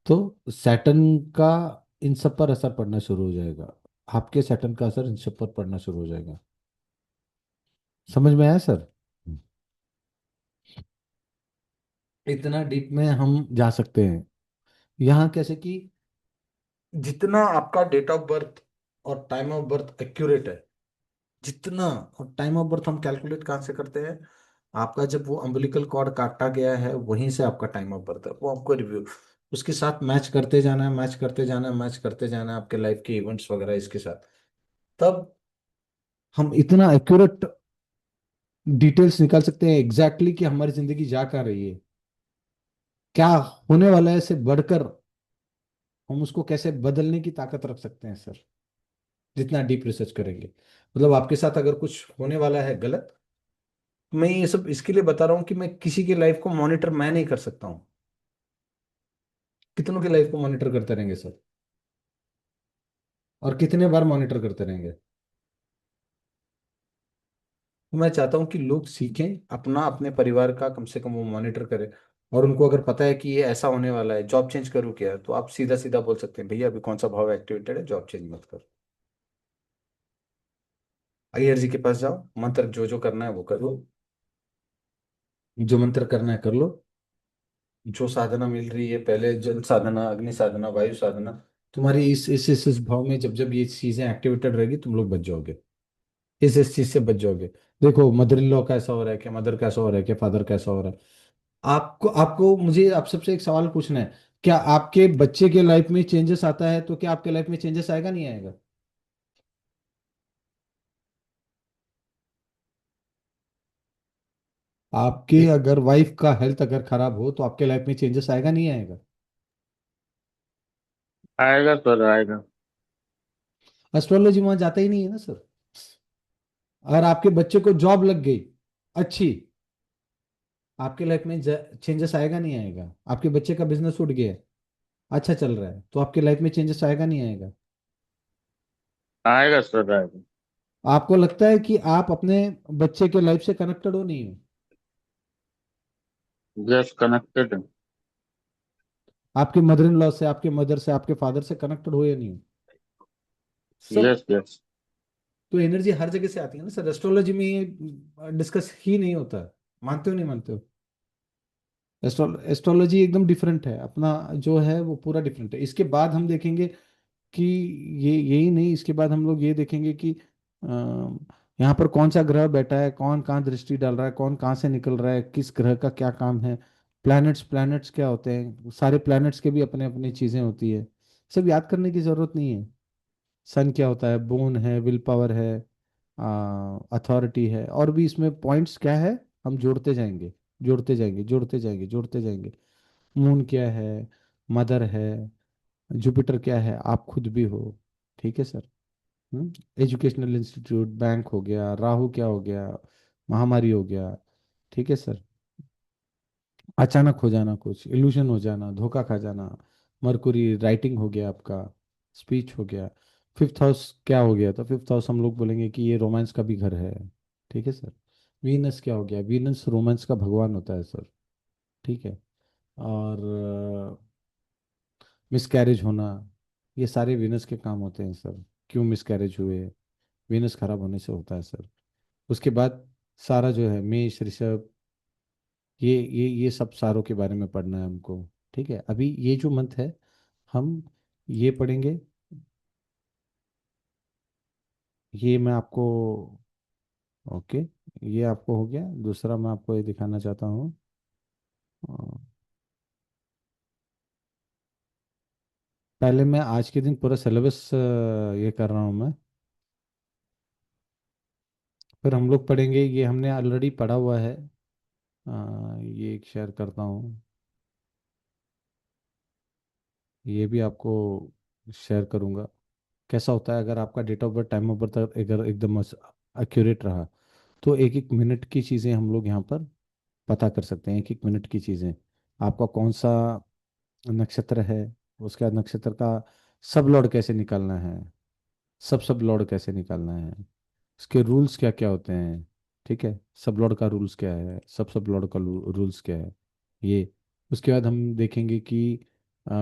तो सैटर्न का इन सब पर असर पड़ना शुरू हो जाएगा, आपके सैटर्न का असर इन सब पर पड़ना शुरू हो जाएगा। समझ में आया सर? इतना डीप में हम जा सकते हैं यहाँ, कैसे कि जितना आपका डेट ऑफ बर्थ और टाइम ऑफ बर्थ एक्यूरेट है, जितना, और टाइम ऑफ बर्थ हम कैलकुलेट कहाँ से करते हैं, आपका जब वो अम्बिलिकल कॉर्ड काटा गया है वहीं से आपका टाइम ऑफ बर्थ है, वो आपको रिव्यू उसके साथ मैच करते जाना है, मैच करते जाना है, मैच करते जाना है आपके लाइफ के इवेंट्स वगैरह इसके साथ, तब हम इतना एक्यूरेट डिटेल्स निकाल सकते हैं एग्जैक्टली कि हमारी जिंदगी जा कहाँ रही है, क्या होने वाला है, से बढ़कर हम उसको कैसे बदलने की ताकत रख सकते हैं सर, जितना डीप रिसर्च करेंगे। मतलब आपके साथ अगर कुछ होने वाला है गलत, मैं ये सब इसके लिए बता रहा हूँ कि मैं किसी की लाइफ को मॉनिटर मैं नहीं कर सकता हूँ, कितनों की लाइफ को मॉनिटर करते रहेंगे सर, और कितने बार मॉनिटर करते रहेंगे? तो मैं चाहता हूँ कि लोग सीखें, अपना अपने परिवार का कम से कम वो मॉनिटर करें, और उनको अगर पता है कि ये ऐसा होने वाला है, जॉब चेंज करूँ क्या, तो आप सीधा सीधा बोल सकते हैं भैया अभी कौन सा भाव एक्टिवेटेड है, जॉब चेंज मत कर, अय्यर जी के पास जाओ, मंत्र जो जो करना है वो करो, जो मंत्र करना है कर लो, जो साधना मिल रही है पहले, जल साधना, अग्नि साधना, वायु साधना, तुम्हारी इस भाव में जब जब ये चीजें एक्टिवेटेड रहेगी तुम लोग बच जाओगे, इस चीज से बच जाओगे। देखो मदर इन लॉ कैसा हो रहा है, क्या मदर कैसा हो रहा है, क्या फादर कैसा हो रहा है, आपको आपको मुझे आप सबसे एक सवाल पूछना है, क्या आपके बच्चे के लाइफ में चेंजेस आता है तो क्या आपके लाइफ में चेंजेस आएगा नहीं आएगा? आपके अगर वाइफ का हेल्थ अगर खराब हो तो आपके लाइफ में चेंजेस आएगा नहीं आएगा? आएगा सर, आएगा। एस्ट्रोलॉजी वहां जाता ही नहीं है ना सर। अगर आपके बच्चे को जॉब लग गई अच्छी, आपके लाइफ में चेंजेस आएगा नहीं आएगा? आपके बच्चे का बिजनेस उठ गया, अच्छा चल रहा है, तो आपके लाइफ में चेंजेस आएगा नहीं आएगा? आएगा सर, आएगा। आपको लगता है कि आप अपने बच्चे के लाइफ से कनेक्टेड हो नहीं हो? यस, कनेक्टेड है। आपके मदर इन लॉ से, आपके मदर से, आपके फादर से कनेक्टेड हो या नहीं हो? सब। Yes yes. तो एनर्जी हर जगह से आती है ना सर, एस्ट्रोलॉजी में ये डिस्कस ही नहीं होता, मानते हो नहीं मानते हो? एस्ट्रोलॉजी एकदम डिफरेंट है, अपना जो है वो पूरा डिफरेंट है। इसके बाद हम देखेंगे कि ये यही नहीं, इसके बाद हम लोग ये देखेंगे कि यहाँ पर कौन सा ग्रह बैठा है, कौन कहाँ दृष्टि डाल रहा है, कौन कहाँ से निकल रहा है, किस ग्रह का क्या काम है, प्लैनेट्स प्लैनेट्स क्या होते हैं, सारे प्लैनेट्स के भी अपने अपनी चीज़ें होती है, सब याद करने की ज़रूरत नहीं है। सन क्या होता है, बोन है, विल पावर है, अथॉरिटी है, और भी इसमें पॉइंट्स क्या है, हम जोड़ते जाएंगे, जोड़ते जाएंगे, जोड़ते जाएंगे, जोड़ते जाएंगे। मून क्या है, मदर है, जुपिटर क्या है, आप खुद भी हो, ठीक है सर। एजुकेशनल इंस्टीट्यूट, बैंक हो गया, राहु क्या हो गया, महामारी हो गया, ठीक है सर। अचानक हो जाना, कुछ इल्यूशन हो जाना, धोखा खा जाना, मरकुरी राइटिंग हो गया आपका, स्पीच हो गया। फिफ्थ हाउस क्या हो गया, तो फिफ्थ हाउस हम लोग बोलेंगे कि ये रोमांस का भी घर है, ठीक है सर। वीनस क्या हो गया, वीनस रोमांस का भगवान होता है सर। ठीक है। और मिसकैरेज होना, ये सारे वीनस के काम होते हैं सर। क्यों मिसकैरेज हुए, वीनस खराब होने से होता है सर। उसके बाद सारा जो है मेष ऋषभ, ये सब सारों के बारे में पढ़ना है हमको। ठीक है, अभी ये जो मंथ है हम ये पढ़ेंगे। ये मैं आपको, ओके, ये आपको हो गया। दूसरा मैं आपको ये दिखाना चाहता हूँ। अ, पहले मैं आज के दिन पूरा सिलेबस ये कर रहा हूँ मैं। फिर हम लोग पढ़ेंगे, ये हमने ऑलरेडी पढ़ा हुआ है। ये एक शेयर करता हूँ, ये भी आपको शेयर करूँगा। कैसा होता है अगर आपका date of birth, time of birth अगर एकदम एक्यूरेट रहा, तो एक एक मिनट की चीज़ें हम लोग यहाँ पर पता कर सकते हैं। एक एक मिनट की चीज़ें, आपका कौन सा नक्षत्र है, उसका नक्षत्र का सब लॉर्ड कैसे निकालना है, सब लॉर्ड कैसे निकालना है, उसके रूल्स क्या क्या होते हैं। ठीक है, सब लॉर्ड का रूल्स क्या है, सब लॉर्ड का रूल्स क्या है, ये। उसके बाद हम देखेंगे कि आ,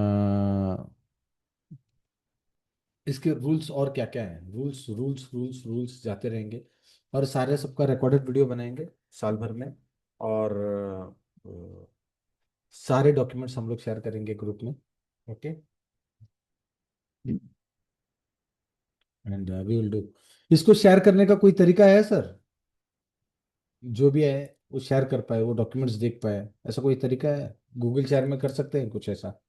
इसके रूल्स और क्या क्या हैं, रूल्स रूल्स रूल्स रूल्स जाते रहेंगे। और सारे सबका रिकॉर्डेड वीडियो बनाएंगे साल भर में। और सारे डॉक्यूमेंट्स हम लोग शेयर करेंगे ग्रुप में। Okay, and we will do. इसको शेयर करने का कोई तरीका है सर? जो भी है वो शेयर कर पाए, वो डॉक्यूमेंट्स देख पाए, ऐसा कोई तरीका है? गूगल शेयर में कर सकते हैं कुछ ऐसा?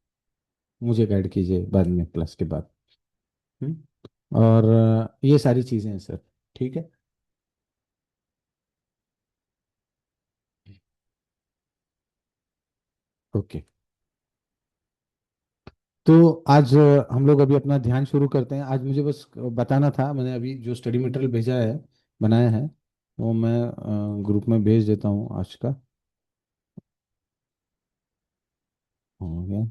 मुझे गाइड कीजिए बाद में, क्लास के बाद। और ये सारी चीज़ें हैं सर। ठीक है। ओके, तो आज हम लोग अभी अपना ध्यान शुरू करते हैं। आज मुझे बस बताना था, मैंने अभी जो स्टडी मटेरियल भेजा है, बनाया है, वो मैं ग्रुप में भेज देता हूँ आज का। हो गया।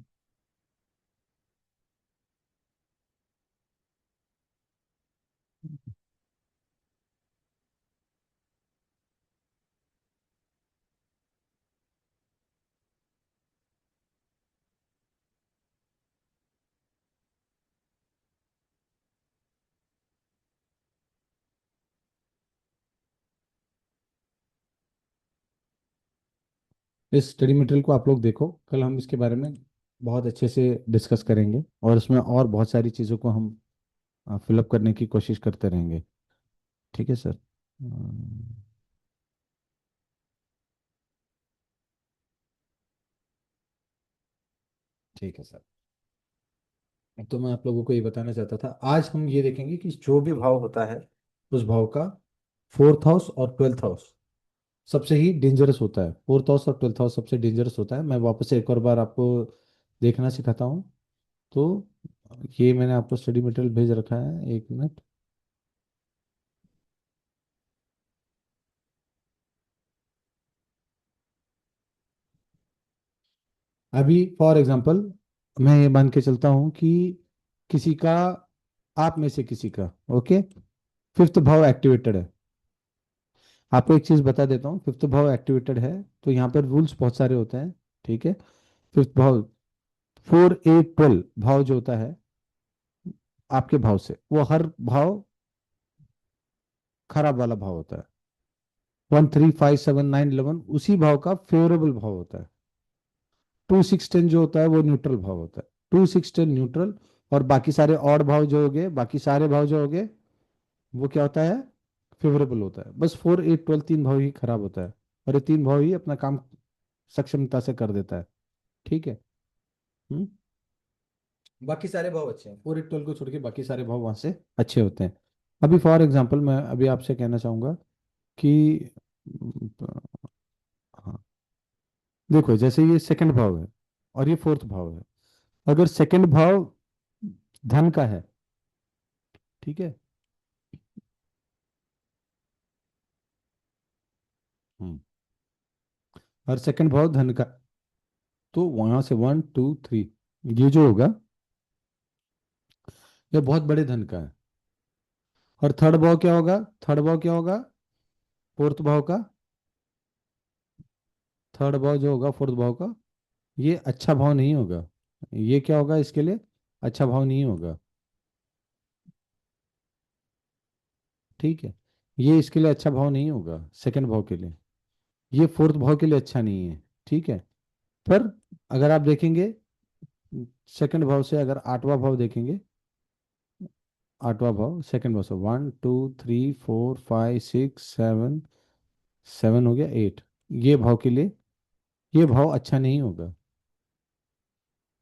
इस स्टडी मटेरियल को आप लोग देखो, कल हम इसके बारे में बहुत अच्छे से डिस्कस करेंगे, और इसमें और बहुत सारी चीज़ों को हम फिलअप करने की कोशिश करते रहेंगे। ठीक है सर। ठीक है सर। तो मैं आप लोगों को ये बताना चाहता था, आज हम ये देखेंगे कि जो भी भाव होता है, उस भाव का फोर्थ हाउस और ट्वेल्थ हाउस सबसे ही डेंजरस होता है। फोर्थ हाउस और ट्वेल्थ हाउस सबसे डेंजरस होता है। मैं वापस से एक और बार आपको देखना सिखाता हूँ। तो ये मैंने आपको स्टडी मटेरियल भेज रखा है, एक मिनट। अभी फॉर एग्जांपल मैं ये मान के चलता हूँ कि किसी का, आप में से किसी का, ओके, फिफ्थ भाव एक्टिवेटेड है। आपको एक चीज बता देता हूँ, फिफ्थ भाव एक्टिवेटेड है तो यहाँ पर रूल्स बहुत सारे होते हैं। ठीक है, फिफ्थ भाव, 4 8 12 भाव जो होता है आपके भाव से, वो हर भाव खराब वाला भाव होता है। 1 3 5 7 9 11 उसी भाव का फेवरेबल भाव होता है। 2 6 10 जो होता है वो न्यूट्रल भाव होता है। 2 6 10 न्यूट्रल। और बाकी सारे ऑड भाव जो हो गए, बाकी सारे भाव जो हो गए, वो क्या होता है, फेवरेबल होता है। बस 4 8 12 तीन भाव ही खराब होता है, और ये तीन भाव ही अपना काम सक्षमता से कर देता है। ठीक है। हम्म। बाकी सारे भाव अच्छे हैं, 4 8 12 को छोड़ के बाकी सारे भाव वहां से अच्छे होते हैं। अभी फॉर एग्जाम्पल मैं अभी आपसे कहना चाहूंगा कि हाँ, देखो जैसे ये सेकंड भाव है और ये फोर्थ भाव है। अगर सेकंड भाव धन का है, ठीक है, हम्म, और सेकंड भाव धन का, तो वहां से 1 2 3, ये जो होगा ये बहुत बड़े धन का है। और थर्ड भाव क्या होगा, थर्ड भाव क्या होगा, फोर्थ भाव का थर्ड भाव जो होगा फोर्थ भाव का, ये अच्छा भाव नहीं होगा। ये क्या होगा इसके लिए, अच्छा भाव नहीं होगा। ठीक है, ये इसके लिए अच्छा भाव नहीं होगा सेकंड भाव के लिए, ये फोर्थ भाव के लिए अच्छा नहीं है। ठीक है, पर अगर आप देखेंगे सेकंड भाव से, अगर आठवां भाव देखेंगे, आठवां भाव सेकंड भाव से 1 2 3 4 5 6 7, 7 हो गया 8, ये भाव के लिए ये भाव अच्छा नहीं होगा।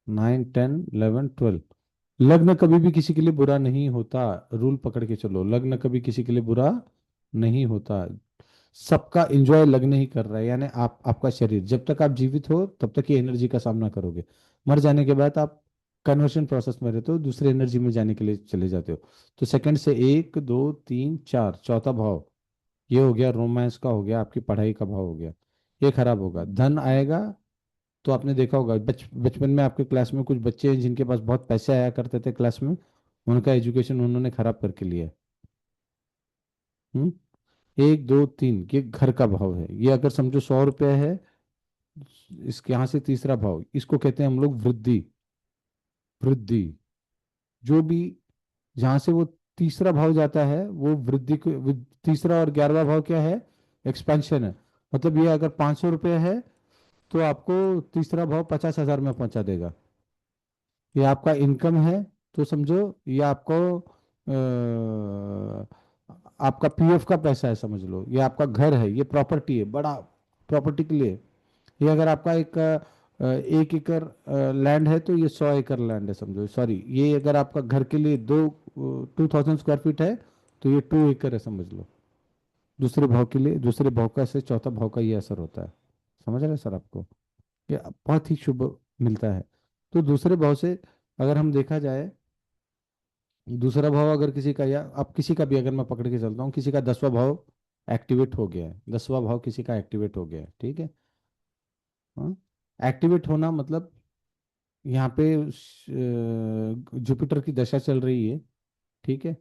9 10 11 12, लग्न कभी भी किसी के लिए बुरा नहीं होता। रूल पकड़ के चलो, लग्न कभी किसी के लिए बुरा नहीं होता। सबका एंजॉय लग्न ही कर रहा है, यानी आप, आपका शरीर जब तक आप जीवित हो तब तक ये एनर्जी का सामना करोगे। मर जाने के बाद आप कन्वर्शन प्रोसेस में रहते हो, दूसरे एनर्जी में जाने के लिए चले जाते हो। तो सेकंड से 1 2 3 4, चौथा भाव ये हो गया, रोमांस का हो गया, आपकी पढ़ाई का भाव हो गया, ये खराब होगा। धन आएगा, तो आपने देखा होगा बचपन में आपके क्लास में कुछ बच्चे हैं जिनके पास बहुत पैसे आया करते थे क्लास में, उनका एजुकेशन उन्होंने खराब करके लिया है। 1 2 3, ये घर का भाव है। ये अगर समझो 100 रुपये है, इसके यहाँ से तीसरा भाव, इसको कहते हैं हम लोग वृद्धि। वृद्धि, जो भी जहाँ से वो तीसरा भाव जाता है वो वृद्धि को, तीसरा और 11वां भाव क्या है, एक्सपेंशन है। मतलब ये अगर 500 रुपये है तो आपको तीसरा भाव 50,000 में पहुंचा देगा। ये आपका इनकम है, तो समझो ये आपको आपका पीएफ का पैसा है समझ लो। ये आपका घर है, ये प्रॉपर्टी है, बड़ा प्रॉपर्टी के लिए। ये अगर आपका 1 एकड़ लैंड है तो ये 100 एकड़ लैंड है समझो, सॉरी, ये अगर आपका घर के लिए 2,000 स्क्वायर फीट है तो ये 2 एकड़ है समझ लो। दूसरे भाव के लिए, दूसरे भाव का से चौथा भाव का ये असर होता है। समझ रहे हैं सर आपको, ये बहुत ही शुभ मिलता है। तो दूसरे भाव से अगर हम देखा जाए, दूसरा भाव अगर किसी का, या अब किसी का भी अगर मैं पकड़ के चलता हूँ, किसी का 10वां भाव एक्टिवेट हो गया है, 10वां भाव किसी का एक्टिवेट हो गया है, ठीक है। हाँ, एक्टिवेट होना मतलब यहाँ पे जुपिटर की दशा चल रही है, ठीक है।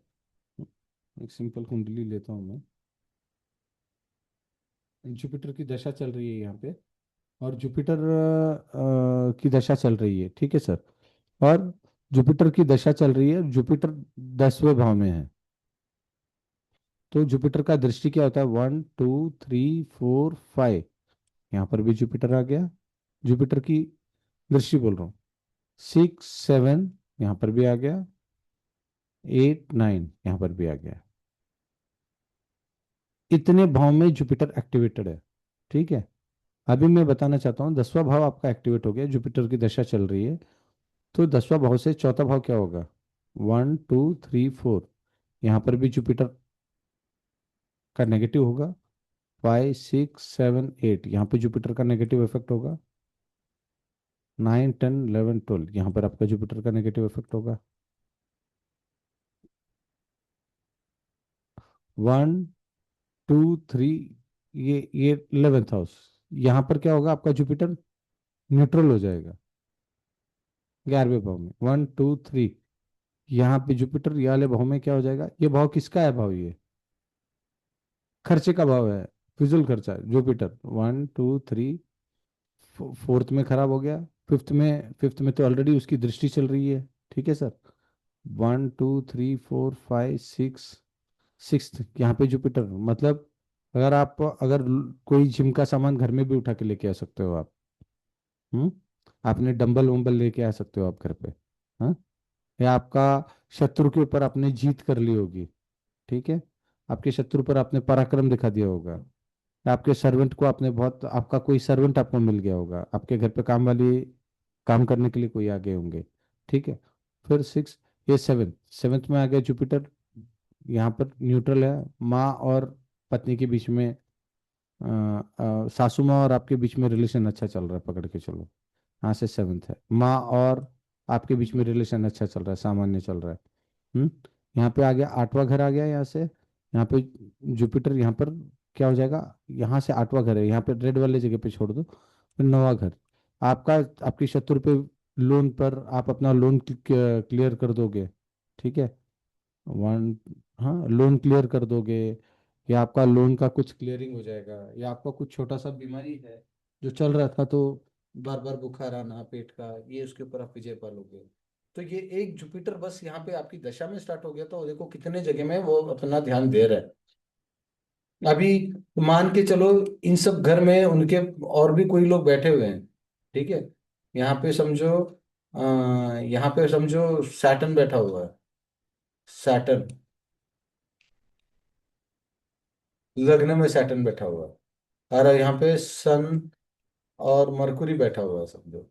एक सिंपल कुंडली लेता हूँ मैं, जुपिटर की दशा चल रही है यहाँ पे, और जुपिटर की दशा चल रही है, ठीक है सर। और जुपिटर की दशा चल रही है, जुपिटर 10वें भाव में है। तो जुपिटर का दृष्टि क्या होता है, 1 2 3 4 5, यहाँ पर भी जुपिटर आ गया, जुपिटर की दृष्टि बोल रहा हूँ। 6 7, यहाँ पर भी आ गया, 8 9, यहाँ पर भी आ गया। इतने भाव में जुपिटर एक्टिवेटेड है, ठीक है। अभी मैं बताना चाहता हूँ, 10वां भाव आपका एक्टिवेट हो गया, जुपिटर की दशा चल रही है। तो 10वां भाव से चौथा भाव क्या होगा, 1 2 3 4, यहाँ पर भी जुपिटर का नेगेटिव होगा। 5 6 7 8, यहाँ पे जुपिटर का नेगेटिव इफेक्ट होगा। 9 10 11 12, यहाँ पर आपका जुपिटर का नेगेटिव इफेक्ट होगा। 1 2 3, ये 11th हाउस, यहाँ पर क्या होगा, आपका जुपिटर न्यूट्रल हो जाएगा 11वें भाव में। 1 2 3, यहाँ पे जुपिटर ये वाले भाव में क्या हो जाएगा, ये भाव किसका है भाव, ये खर्चे का भाव है, फिजूल खर्चा है जुपिटर। 1 2 3, फोर्थ में खराब हो गया, फिफ्थ में तो ऑलरेडी उसकी दृष्टि चल रही है, ठीक है सर। 1 2 3 4 5 6, सिक्स्थ यहाँ पे जुपिटर, मतलब अगर आप, अगर कोई जिम का सामान घर में भी उठा के लेके आ सकते हो आप। हम्म, आपने डंबल वंबल लेके आ सकते हो आप घर पे। हाँ, या आपका शत्रु के ऊपर आपने जीत कर ली होगी, ठीक है। आपके शत्रु पर आपने पराक्रम दिखा दिया होगा, या आपके सर्वेंट को आपने बहुत, आपका कोई सर्वेंट आपको मिल गया होगा, आपके घर पे काम वाली, काम करने के लिए कोई आ गए होंगे, ठीक है। फिर 6, ये सेवेंथ में आ गया जुपिटर, यहाँ पर न्यूट्रल है। माँ और पत्नी के बीच में, सासू माँ और आपके बीच में रिलेशन अच्छा चल रहा है, पकड़ के चलो। यहाँ से सेवेंथ है, माँ और आपके बीच में रिलेशन अच्छा चल रहा है, सामान्य चल रहा है। हम्म, यहाँ पे आ गया 8वां घर आ गया, यहाँ से, यहाँ पे जुपिटर, यहाँ पर क्या हो जाएगा, यहाँ से 8वां घर है, यहाँ पे रेड वाले जगह पे छोड़ दो। फिर 9वां घर आपका, आपकी शत्रु पे लोन पर आप अपना लोन क्लियर कर दोगे, ठीक है। वन, हाँ, लोन क्लियर कर दोगे, या आपका लोन का कुछ क्लियरिंग हो जाएगा, या आपका कुछ छोटा सा बीमारी है जो चल रहा था, तो बार बार बुखार आना पेट का, ये उसके ऊपर आप विजय पालोगे। तो ये एक जुपिटर बस यहाँ पे आपकी दशा में स्टार्ट हो गया, तो देखो कितने जगह में वो अपना ध्यान दे रहा है। अभी मान के चलो इन सब घर में उनके और भी कोई लोग बैठे हुए हैं, ठीक है। यहाँ पे समझो यहाँ पे समझो सैटर्न बैठा हुआ है, सैटर्न, लग्न में सैटर्न बैठा हुआ है, और यहाँ पे सन और मरकुरी बैठा हुआ है समझो।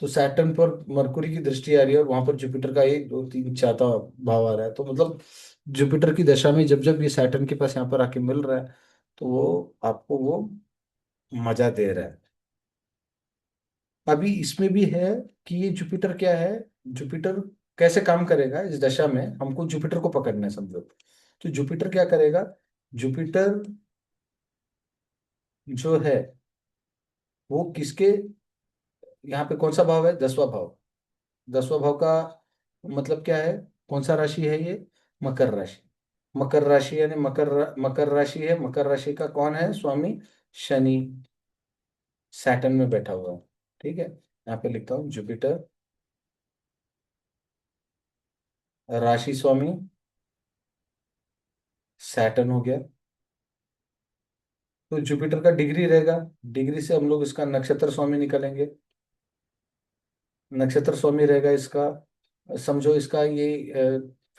तो सैटर्न पर मरकुरी की दृष्टि आ रही है, और वहां पर जुपिटर का 1 2 3 4 भाव आ रहा है, तो मतलब जुपिटर की दशा में जब जब ये सैटर्न के पास यहाँ पर आके मिल रहा है, तो वो आपको वो मजा दे रहा है। अभी इसमें भी है कि ये जुपिटर क्या है, जुपिटर कैसे काम करेगा इस दशा में, हमको जुपिटर को पकड़ना है समझो। तो जुपिटर क्या करेगा, जुपिटर जो है वो किसके, यहाँ पे कौन सा भाव है, 10वां भाव। 10वां भाव का मतलब क्या है, कौन सा राशि है ये, मकर राशि। मकर राशि यानी मकर राशि है, मकर राशि का कौन है स्वामी, शनि, सैटर्न में बैठा हुआ है, ठीक है। यहाँ पे लिखता हूँ जुपिटर राशि स्वामी सैटर्न हो गया। तो जुपिटर का डिग्री रहेगा, डिग्री से हम लोग इसका नक्षत्र स्वामी निकालेंगे। नक्षत्र स्वामी रहेगा इसका, समझो इसका ये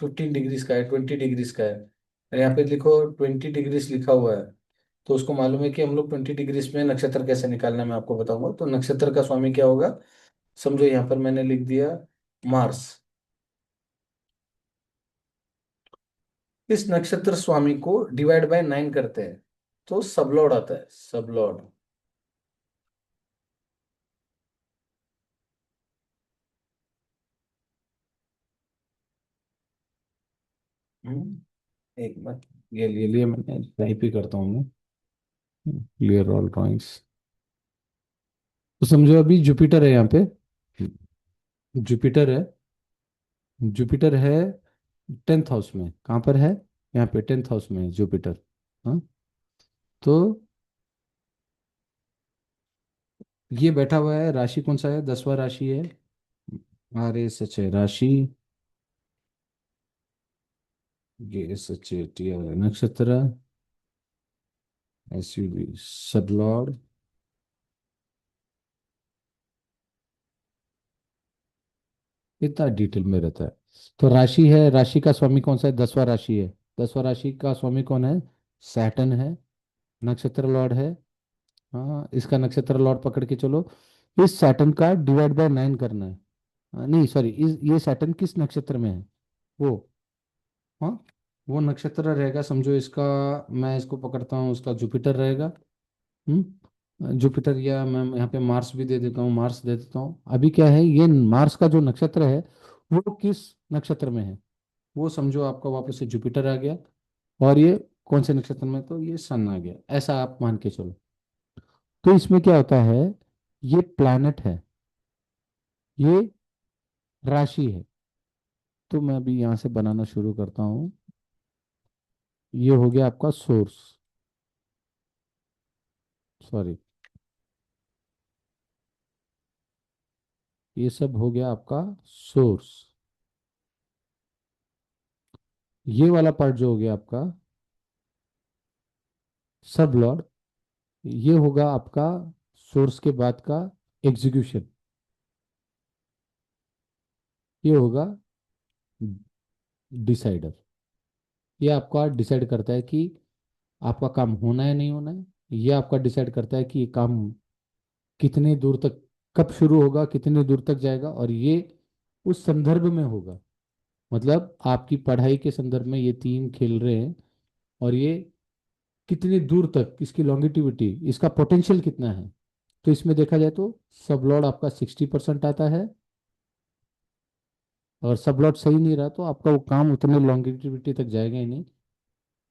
15 डिग्रीज का है, 20 डिग्रीज का है, और यहाँ पे लिखो 20 डिग्रीज लिखा हुआ है। तो उसको मालूम है कि हम लोग 20 डिग्रीज में नक्षत्र कैसे निकालना है, मैं आपको बताऊंगा। तो नक्षत्र का स्वामी क्या होगा, समझो यहाँ पर मैंने लिख दिया मार्स। इस नक्षत्र स्वामी को डिवाइड बाय 9 करते हैं, तो सबलॉर्ड आता है, सबलॉर्ड। एक मिनट, ये लिए मैंने टाइप ही करता हूँ मैं, क्लियर ऑल ड्राइंग्स। तो समझो अभी जुपिटर है यहाँ पे, जुपिटर है, जुपिटर है 10th हाउस में। कहाँ पर है, यहाँ पे 10th हाउस में है जुपिटर। हाँ, तो ये बैठा हुआ है, राशि कौन सा है, 10वां राशि है, अरे सच है राशि, ये सच है नक्षत्र, SUV सबलॉर्ड। इतना डिटेल में रहता है। तो राशि है, राशि का स्वामी कौन सा है, 10वां राशि है, 10वां राशि का स्वामी कौन है, सैटर्न है, नक्षत्र लॉर्ड है। हाँ, इसका नक्षत्र लॉर्ड पकड़ के चलो। इस सैटर्न का डिवाइड बाय 9 करना है। नहीं सॉरी, इस ये सैटर्न किस नक्षत्र में है, वो, हाँ, वो नक्षत्र रहेगा समझो इसका, मैं इसको पकड़ता हूँ, उसका जुपिटर रहेगा। जुपिटर, या मैं यहाँ पे मार्स भी दे देता हूँ, मार्स दे देता हूँ। अभी क्या है, ये मार्स का जो नक्षत्र है वो किस नक्षत्र में है, वो समझो आपका वापस से जुपिटर आ गया। और ये कौन से नक्षत्र में, तो ये सन आ गया, ऐसा आप मान के चलो। तो इसमें क्या होता है, ये प्लैनेट है, ये राशि है। तो मैं अभी यहाँ से बनाना शुरू करता हूँ। ये हो गया आपका सोर्स, सॉरी, ये सब हो गया आपका सोर्स। ये वाला पार्ट जो हो गया आपका सब लॉर्ड, ये होगा आपका सोर्स के बाद का एग्जीक्यूशन, ये होगा डिसाइडर। ये आपका डिसाइड करता है कि आपका काम होना है नहीं होना है। ये आपका डिसाइड करता है कि ये काम कितने दूर तक, कब शुरू होगा, कितने दूर तक जाएगा, और ये उस संदर्भ में होगा। मतलब आपकी पढ़ाई के संदर्भ में ये तीन खेल रहे हैं, और ये कितनी दूर तक, इसकी लॉन्गिटिविटी, इसका पोटेंशियल कितना है। तो इसमें देखा जाए तो सबलॉर्ड आपका 60% आता है। अगर सबलॉर्ड सही नहीं रहा तो आपका वो काम उतने लॉन्गिटिविटी तक जाएगा ही नहीं।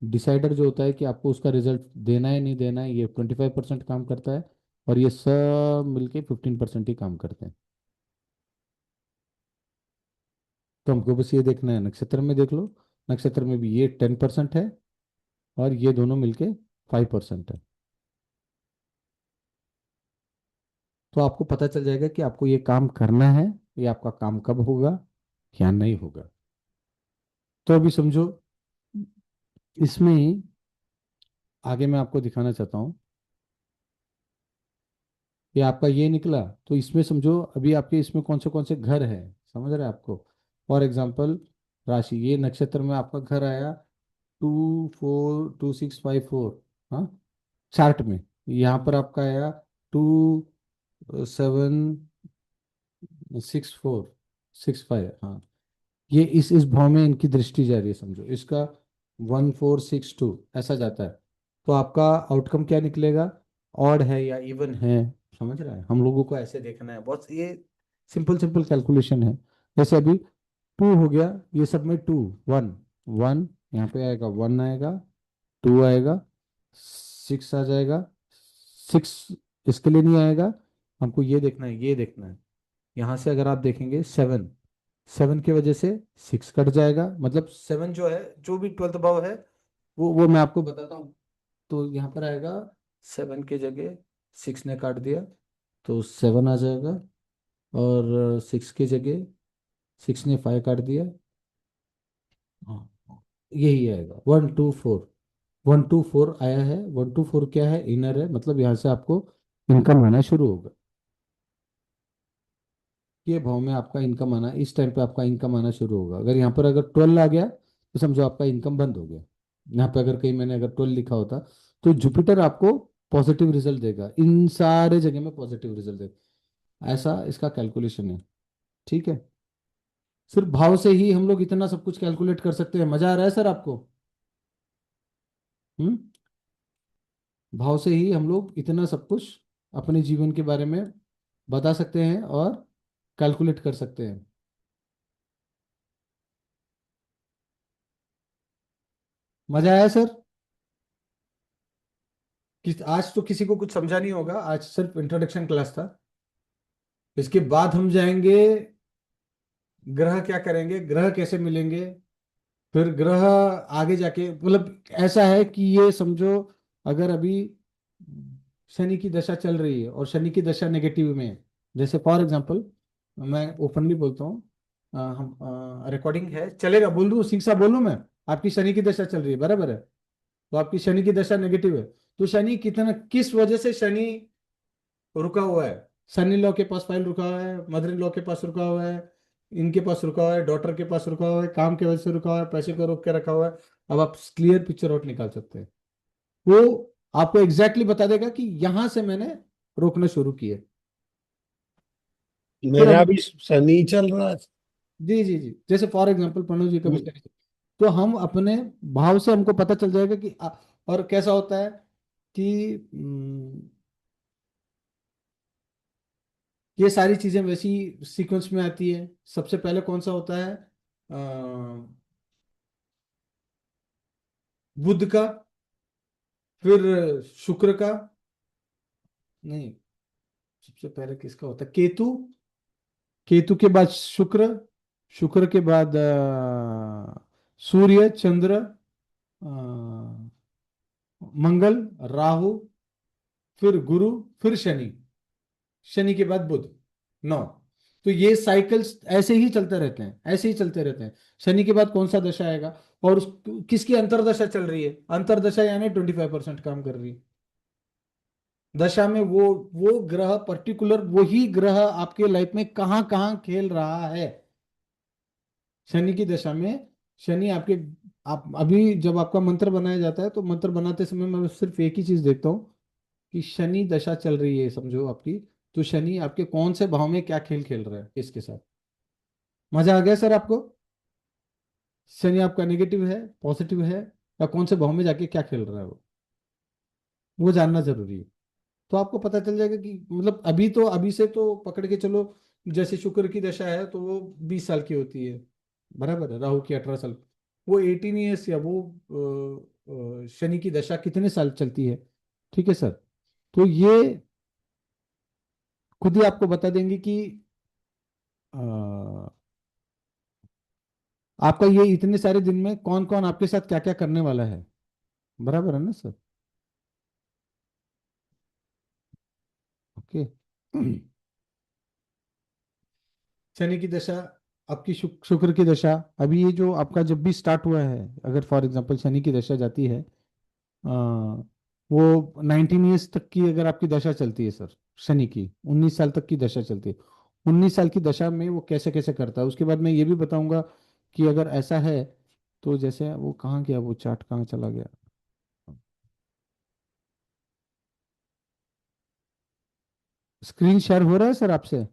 डिसाइडर जो होता है कि आपको उसका रिजल्ट देना है नहीं देना है, ये 25% काम करता है, और ये सब मिलके 15% ही काम करते हैं। तो हमको बस ये देखना है, नक्षत्र में देख लो, नक्षत्र में भी ये 10% है, और ये दोनों मिलके 5% है। तो आपको पता चल जाएगा कि आपको ये काम करना है, ये आपका काम कब होगा या नहीं होगा। तो अभी समझो, इसमें ही आगे मैं आपको दिखाना चाहता हूँ। ये आपका ये निकला, तो इसमें समझो अभी आपके इसमें कौन से घर है, समझ रहे हैं आपको। फॉर एग्जाम्पल, राशि, ये नक्षत्र में आपका घर आया 242654, हाँ, चार्ट में। यहाँ पर आपका आया 276465, हाँ। ये इस भाव में इनकी दृष्टि जा रही है, समझो इसका 1462 ऐसा जाता है। तो आपका आउटकम क्या निकलेगा, ऑड है या इवन है, समझ रहा है। हम लोगों को ऐसे देखना है, बहुत ये सिंपल सिंपल कैलकुलेशन है। जैसे अभी 2 हो गया, ये सब में 2, 1, 1 यहाँ पे आएगा, 1 आएगा, 2 आएगा, 6 आ जाएगा, 6 इसके लिए नहीं आएगा। हमको ये देखना है, ये देखना है। यहाँ से अगर आप देखेंगे 7, 7 की वजह से 6 कट जाएगा, मतलब 7 जो है, जो भी 12th भाव है, वो मैं आपको बताता हूँ। तो यहाँ पर आएगा 7 की जगह 6 ने काट दिया, तो 7 आ जाएगा। और 6 की जगह 6 ने 5 काट दिया, हाँ, यही आएगा 124। 124 आया है, 124 क्या है, इनर है, मतलब यहाँ से आपको इनकम आना शुरू होगा। ये भाव में आपका इनकम आना, इस टाइम पे आपका इनकम आना शुरू होगा। अगर यहाँ पर अगर 12 आ गया तो समझो आपका इनकम बंद हो गया। यहाँ पे अगर कहीं मैंने अगर 12 लिखा होता, तो जुपिटर आपको पॉजिटिव रिजल्ट देगा, इन सारे जगह में पॉजिटिव रिजल्ट देगा। ऐसा इसका कैलकुलेशन है, ठीक है। सिर्फ भाव से ही हम लोग इतना सब कुछ कैलकुलेट कर सकते हैं। मजा आ रहा है सर आपको? हम्म। भाव से ही हम लोग इतना सब कुछ अपने जीवन के बारे में बता सकते हैं और कैलकुलेट कर सकते हैं। मजा आया सर? आज तो किसी को कुछ समझा नहीं होगा, आज सिर्फ इंट्रोडक्शन क्लास था। इसके बाद हम जाएंगे, ग्रह क्या करेंगे, ग्रह कैसे मिलेंगे, फिर ग्रह आगे जाके, मतलब ऐसा है कि ये समझो, अगर अभी शनि की दशा चल रही है और शनि की दशा नेगेटिव में है, जैसे फॉर एग्जांपल, मैं ओपनली बोलता हूँ, हम रिकॉर्डिंग है, चलेगा, बोल दूँ, सिंह साहब बोलूँ मैं, आपकी शनि की दशा चल रही है, बराबर है, तो आपकी शनि की दशा नेगेटिव है। तो शनि कितना, किस वजह से शनि रुका हुआ है, सनी लॉ के पास फाइल रुका हुआ है, मदर इन लॉ के पास रुका हुआ है, इनके पास रुका हुआ है, डॉटर के पास रुका हुआ है, काम की वजह से रुका हुआ है, पैसे को रोक के रखा हुआ है। अब आप क्लियर पिक्चर आउट निकाल सकते हैं। वो आपको एग्जैक्टली बता देगा कि यहां से मैंने रोकना शुरू किया। फिर मेरा हम, भी शनि चल रहा है। जी जी जी, जैसे फॉर एग्जांपल प्रणव जी का भी हम्म। study, तो हम अपने भाव से हमको पता चल जाएगा कि और कैसा होता है कि ये सारी चीजें वैसी सीक्वेंस में आती है। सबसे पहले कौन सा होता है, बुध का, फिर शुक्र का, नहीं, सबसे पहले किसका होता है, केतु, केतु के बाद शुक्र, शुक्र के बाद सूर्य, चंद्र, अ, मंगल, राहु, फिर गुरु, फिर शनि, शनि के बाद बुध, 9। तो ये साइकिल्स ऐसे ही चलते रहते हैं, ऐसे ही चलते रहते हैं। शनि के बाद कौन सा दशा आएगा, और किसकी अंतरदशा चल रही है, अंतरदशा यानी 25% काम कर रही है दशा में, वो ग्रह पर्टिकुलर, वही ग्रह आपके लाइफ में कहाँ कहाँ खेल रहा है शनि की दशा में। शनि आपके, आप अभी जब आपका मंत्र बनाया जाता है, तो मंत्र बनाते समय मैं सिर्फ एक ही चीज देखता हूँ कि शनि दशा चल रही है समझो आपकी, तो शनि आपके कौन से भाव में क्या खेल खेल रहा है इसके साथ। मजा आ गया सर आपको? शनि आपका नेगेटिव है, पॉजिटिव है, या कौन से भाव में जाके क्या खेल रहा है वो जानना जरूरी है। तो आपको पता चल जाएगा कि मतलब अभी तो, अभी से तो पकड़ के चलो, जैसे शुक्र की दशा है तो वो 20 साल की होती है, बराबर है, राहु की 18 साल, वो 18 ईयर्स, या वो शनि की दशा कितने साल चलती है, ठीक है सर। तो ये खुद ही आपको बता देंगे कि अ, आपका ये इतने सारे दिन में कौन कौन आपके साथ क्या क्या करने वाला है, बराबर है ना सर? ओके। शनि की दशा, आपकी शुक्र की दशा, अभी ये जो आपका जब भी स्टार्ट हुआ है, अगर फॉर एग्जांपल शनि की दशा जाती है, वो 19 ईयर्स तक की अगर आपकी दशा चलती है सर, शनि की 19 साल तक की दशा चलती है। 19 साल की दशा में वो कैसे कैसे करता है, उसके बाद मैं ये भी बताऊंगा कि अगर ऐसा है तो जैसे वो कहाँ गया, वो चार्ट कहाँ चला गया। स्क्रीन शेयर हो रहा है सर आपसे?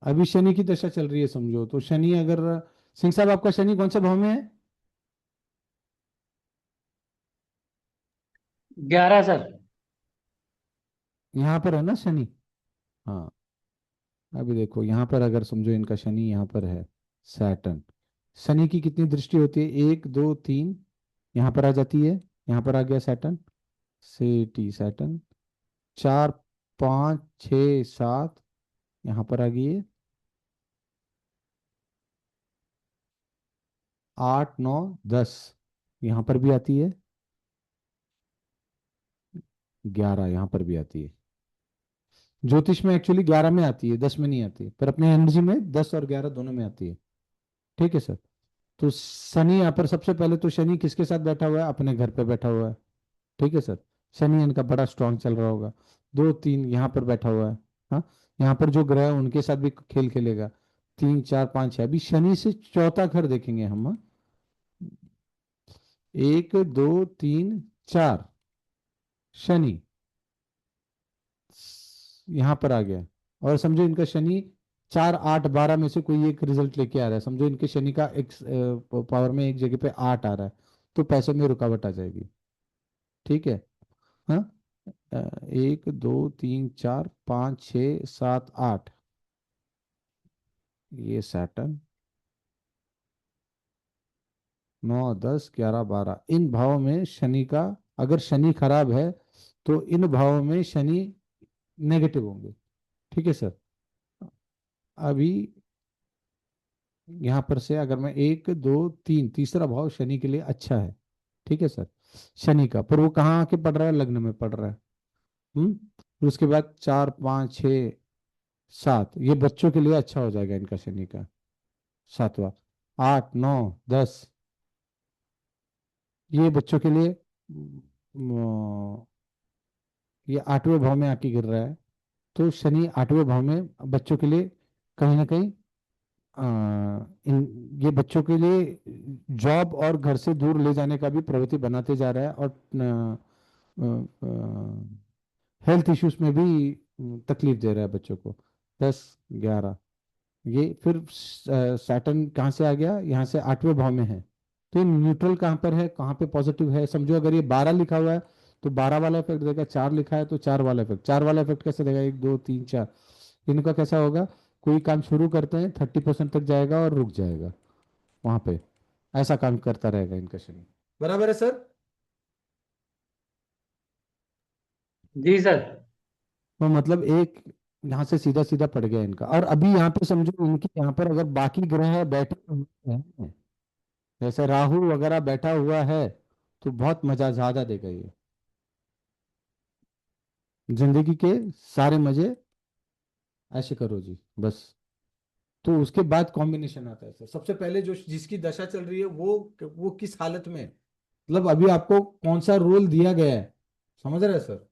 अभी शनि की दशा चल रही है समझो, तो शनि अगर, सिंह साहब आपका शनि कौन से भाव में है? 11 सर। यहाँ पर है ना शनि? हाँ, अभी देखो यहाँ पर अगर समझो इनका शनि यहाँ पर है, सैटर्न, शनि की कितनी दृष्टि होती है, 1 2 3, यहाँ पर आ जाती है, यहाँ पर आ गया सैटर्न, से टी सैटर्न, 4 5 6 7, यहाँ पर आ गई है, 8 9 10, यहाँ पर भी आती है, 11 यहाँ पर भी आती है। ज्योतिष में एक्चुअली 11 में आती है, 10 में नहीं आती, पर अपने एनर्जी में 10 और 11 दोनों में आती है। ठीक है सर। तो शनि यहाँ पर, सबसे पहले तो शनि किसके साथ बैठा हुआ है, अपने घर पे बैठा हुआ है। ठीक है सर। शनि इनका बड़ा स्ट्रांग चल रहा होगा। 2 3 यहाँ पर बैठा हुआ है। हाँ, यहाँ पर जो ग्रह है उनके साथ भी खेल खेलेगा। 3 4 5 6, अभी शनि से चौथा घर देखेंगे हम, हाँ? 1 2 3 4, शनि यहाँ पर आ गया। और समझो इनका शनि 4 8 12 में से कोई एक रिजल्ट लेके आ रहा है, समझो इनके शनि का एक पावर में एक जगह पे 8 आ रहा है, तो पैसों में रुकावट आ जाएगी। ठीक है। हाँ, 1 2 3 4 5 6 7 8, ये सैटर्न, 9 10 11 12, इन भावों में शनि का, अगर शनि खराब है तो इन भावों में शनि नेगेटिव होंगे। ठीक है सर। अभी यहाँ पर से अगर मैं 1 2 3, तीसरा भाव शनि के लिए अच्छा है। ठीक है सर। शनि का, पर वो कहाँ आके पड़ रहा है, लग्न में पड़ रहा है। फिर उसके बाद 4 5 6 7, ये बच्चों के लिए अच्छा हो जाएगा इनका शनि का, सातवां। 8 9 10, ये बच्चों के लिए, ये 8वें भाव में आके गिर रहा है, तो शनि 8वें भाव में बच्चों के लिए कहीं ना कहीं, ये बच्चों के लिए जॉब और घर से दूर ले जाने का भी प्रवृत्ति बनाते जा रहा है, और हेल्थ इश्यूज में भी तकलीफ दे रहा है बच्चों को। 10 11, ये फिर सैटर्न कहाँ से आ गया, यहाँ से 8वें भाव में है, तो ये न्यूट्रल कहाँ पर है, कहाँ पे पॉजिटिव है, समझो अगर ये 12 लिखा हुआ है तो 12 वाला इफेक्ट देगा, 4 लिखा है तो 4 वाला इफेक्ट, 4 वाला इफेक्ट कैसे देगा, 1 2 3 4, इनका कैसा होगा, कोई काम शुरू करते हैं 30% तक जाएगा और रुक जाएगा वहां पे, ऐसा काम करता रहेगा इनका शनि। बराबर है सर? जी सर। तो मतलब एक यहाँ से सीधा सीधा पड़ गया इनका, और अभी यहाँ पे समझो इनके यहाँ पर अगर बाकी ग्रह बैठे हुए हैं, जैसे राहु वगैरह बैठा हुआ है, तो बहुत मजा ज्यादा देगा ये, जिंदगी के सारे मजे ऐसे करो जी बस। तो उसके बाद कॉम्बिनेशन आता है सर, सबसे पहले जो जिसकी दशा चल रही है वो किस हालत में है? मतलब अभी आपको कौन सा रोल दिया गया है, समझ रहे हैं सर?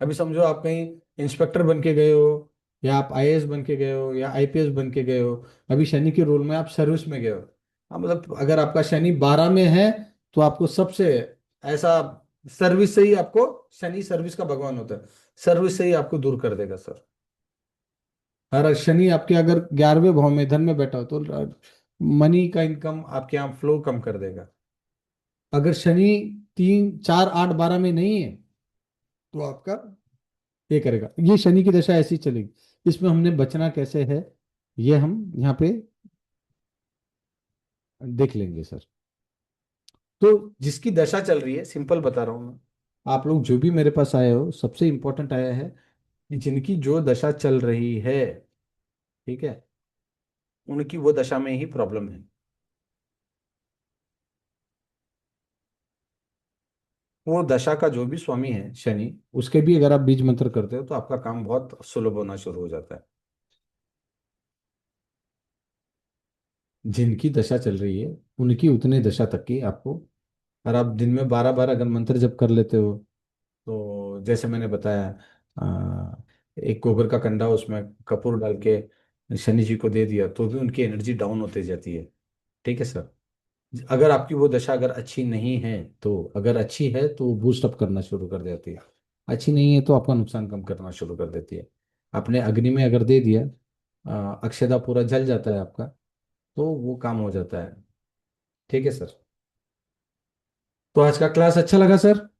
अभी समझो आप कहीं इंस्पेक्टर बन के गए हो, या आप आईएएस बन के गए हो, या आईपीएस बन के गए हो, अभी शनि के रोल में आप सर्विस में गए हो। हाँ, मतलब अगर आपका शनि 12 में है, तो आपको सबसे ऐसा, सर्विस से ही आपको, शनि सर्विस का भगवान होता है, सर्विस से ही आपको दूर कर देगा सर। और शनि आपके अगर 11वें भाव में धन में बैठा हो, तो मनी का इनकम आपके यहाँ फ्लो कम कर देगा। अगर शनि 3 4 8 12 में नहीं है, तो आपका ये करेगा, ये शनि की दशा ऐसी चलेगी। इसमें हमने बचना कैसे है, ये हम यहाँ पे देख लेंगे सर। तो जिसकी दशा चल रही है, सिंपल बता रहा हूं मैं, आप लोग जो भी मेरे पास आए हो, सबसे इंपॉर्टेंट आया है कि जिनकी जो दशा चल रही है, ठीक है, उनकी वो दशा में ही प्रॉब्लम है। वो दशा का जो भी स्वामी है शनि, उसके भी अगर आप बीज मंत्र करते हो तो आपका काम बहुत सुलभ होना शुरू हो जाता है। जिनकी दशा चल रही है उनकी उतने दशा तक की आपको, और आप दिन में 12 बार अगर मंत्र जप कर लेते हो, तो जैसे मैंने बताया, एक गोबर का कंडा उसमें कपूर डाल के शनि जी को दे दिया तो भी उनकी एनर्जी डाउन होते जाती है। ठीक है सर। अगर आपकी वो दशा अगर अच्छी नहीं है, तो अगर अच्छी है तो वो बूस्ट अप करना शुरू कर देती है, अच्छी नहीं है तो आपका नुकसान कम करना शुरू कर देती है। आपने अग्नि में अगर दे दिया, अक्षदा पूरा जल जाता है आपका, तो वो काम हो जाता है। ठीक है सर। तो आज का क्लास अच्छा लगा सर?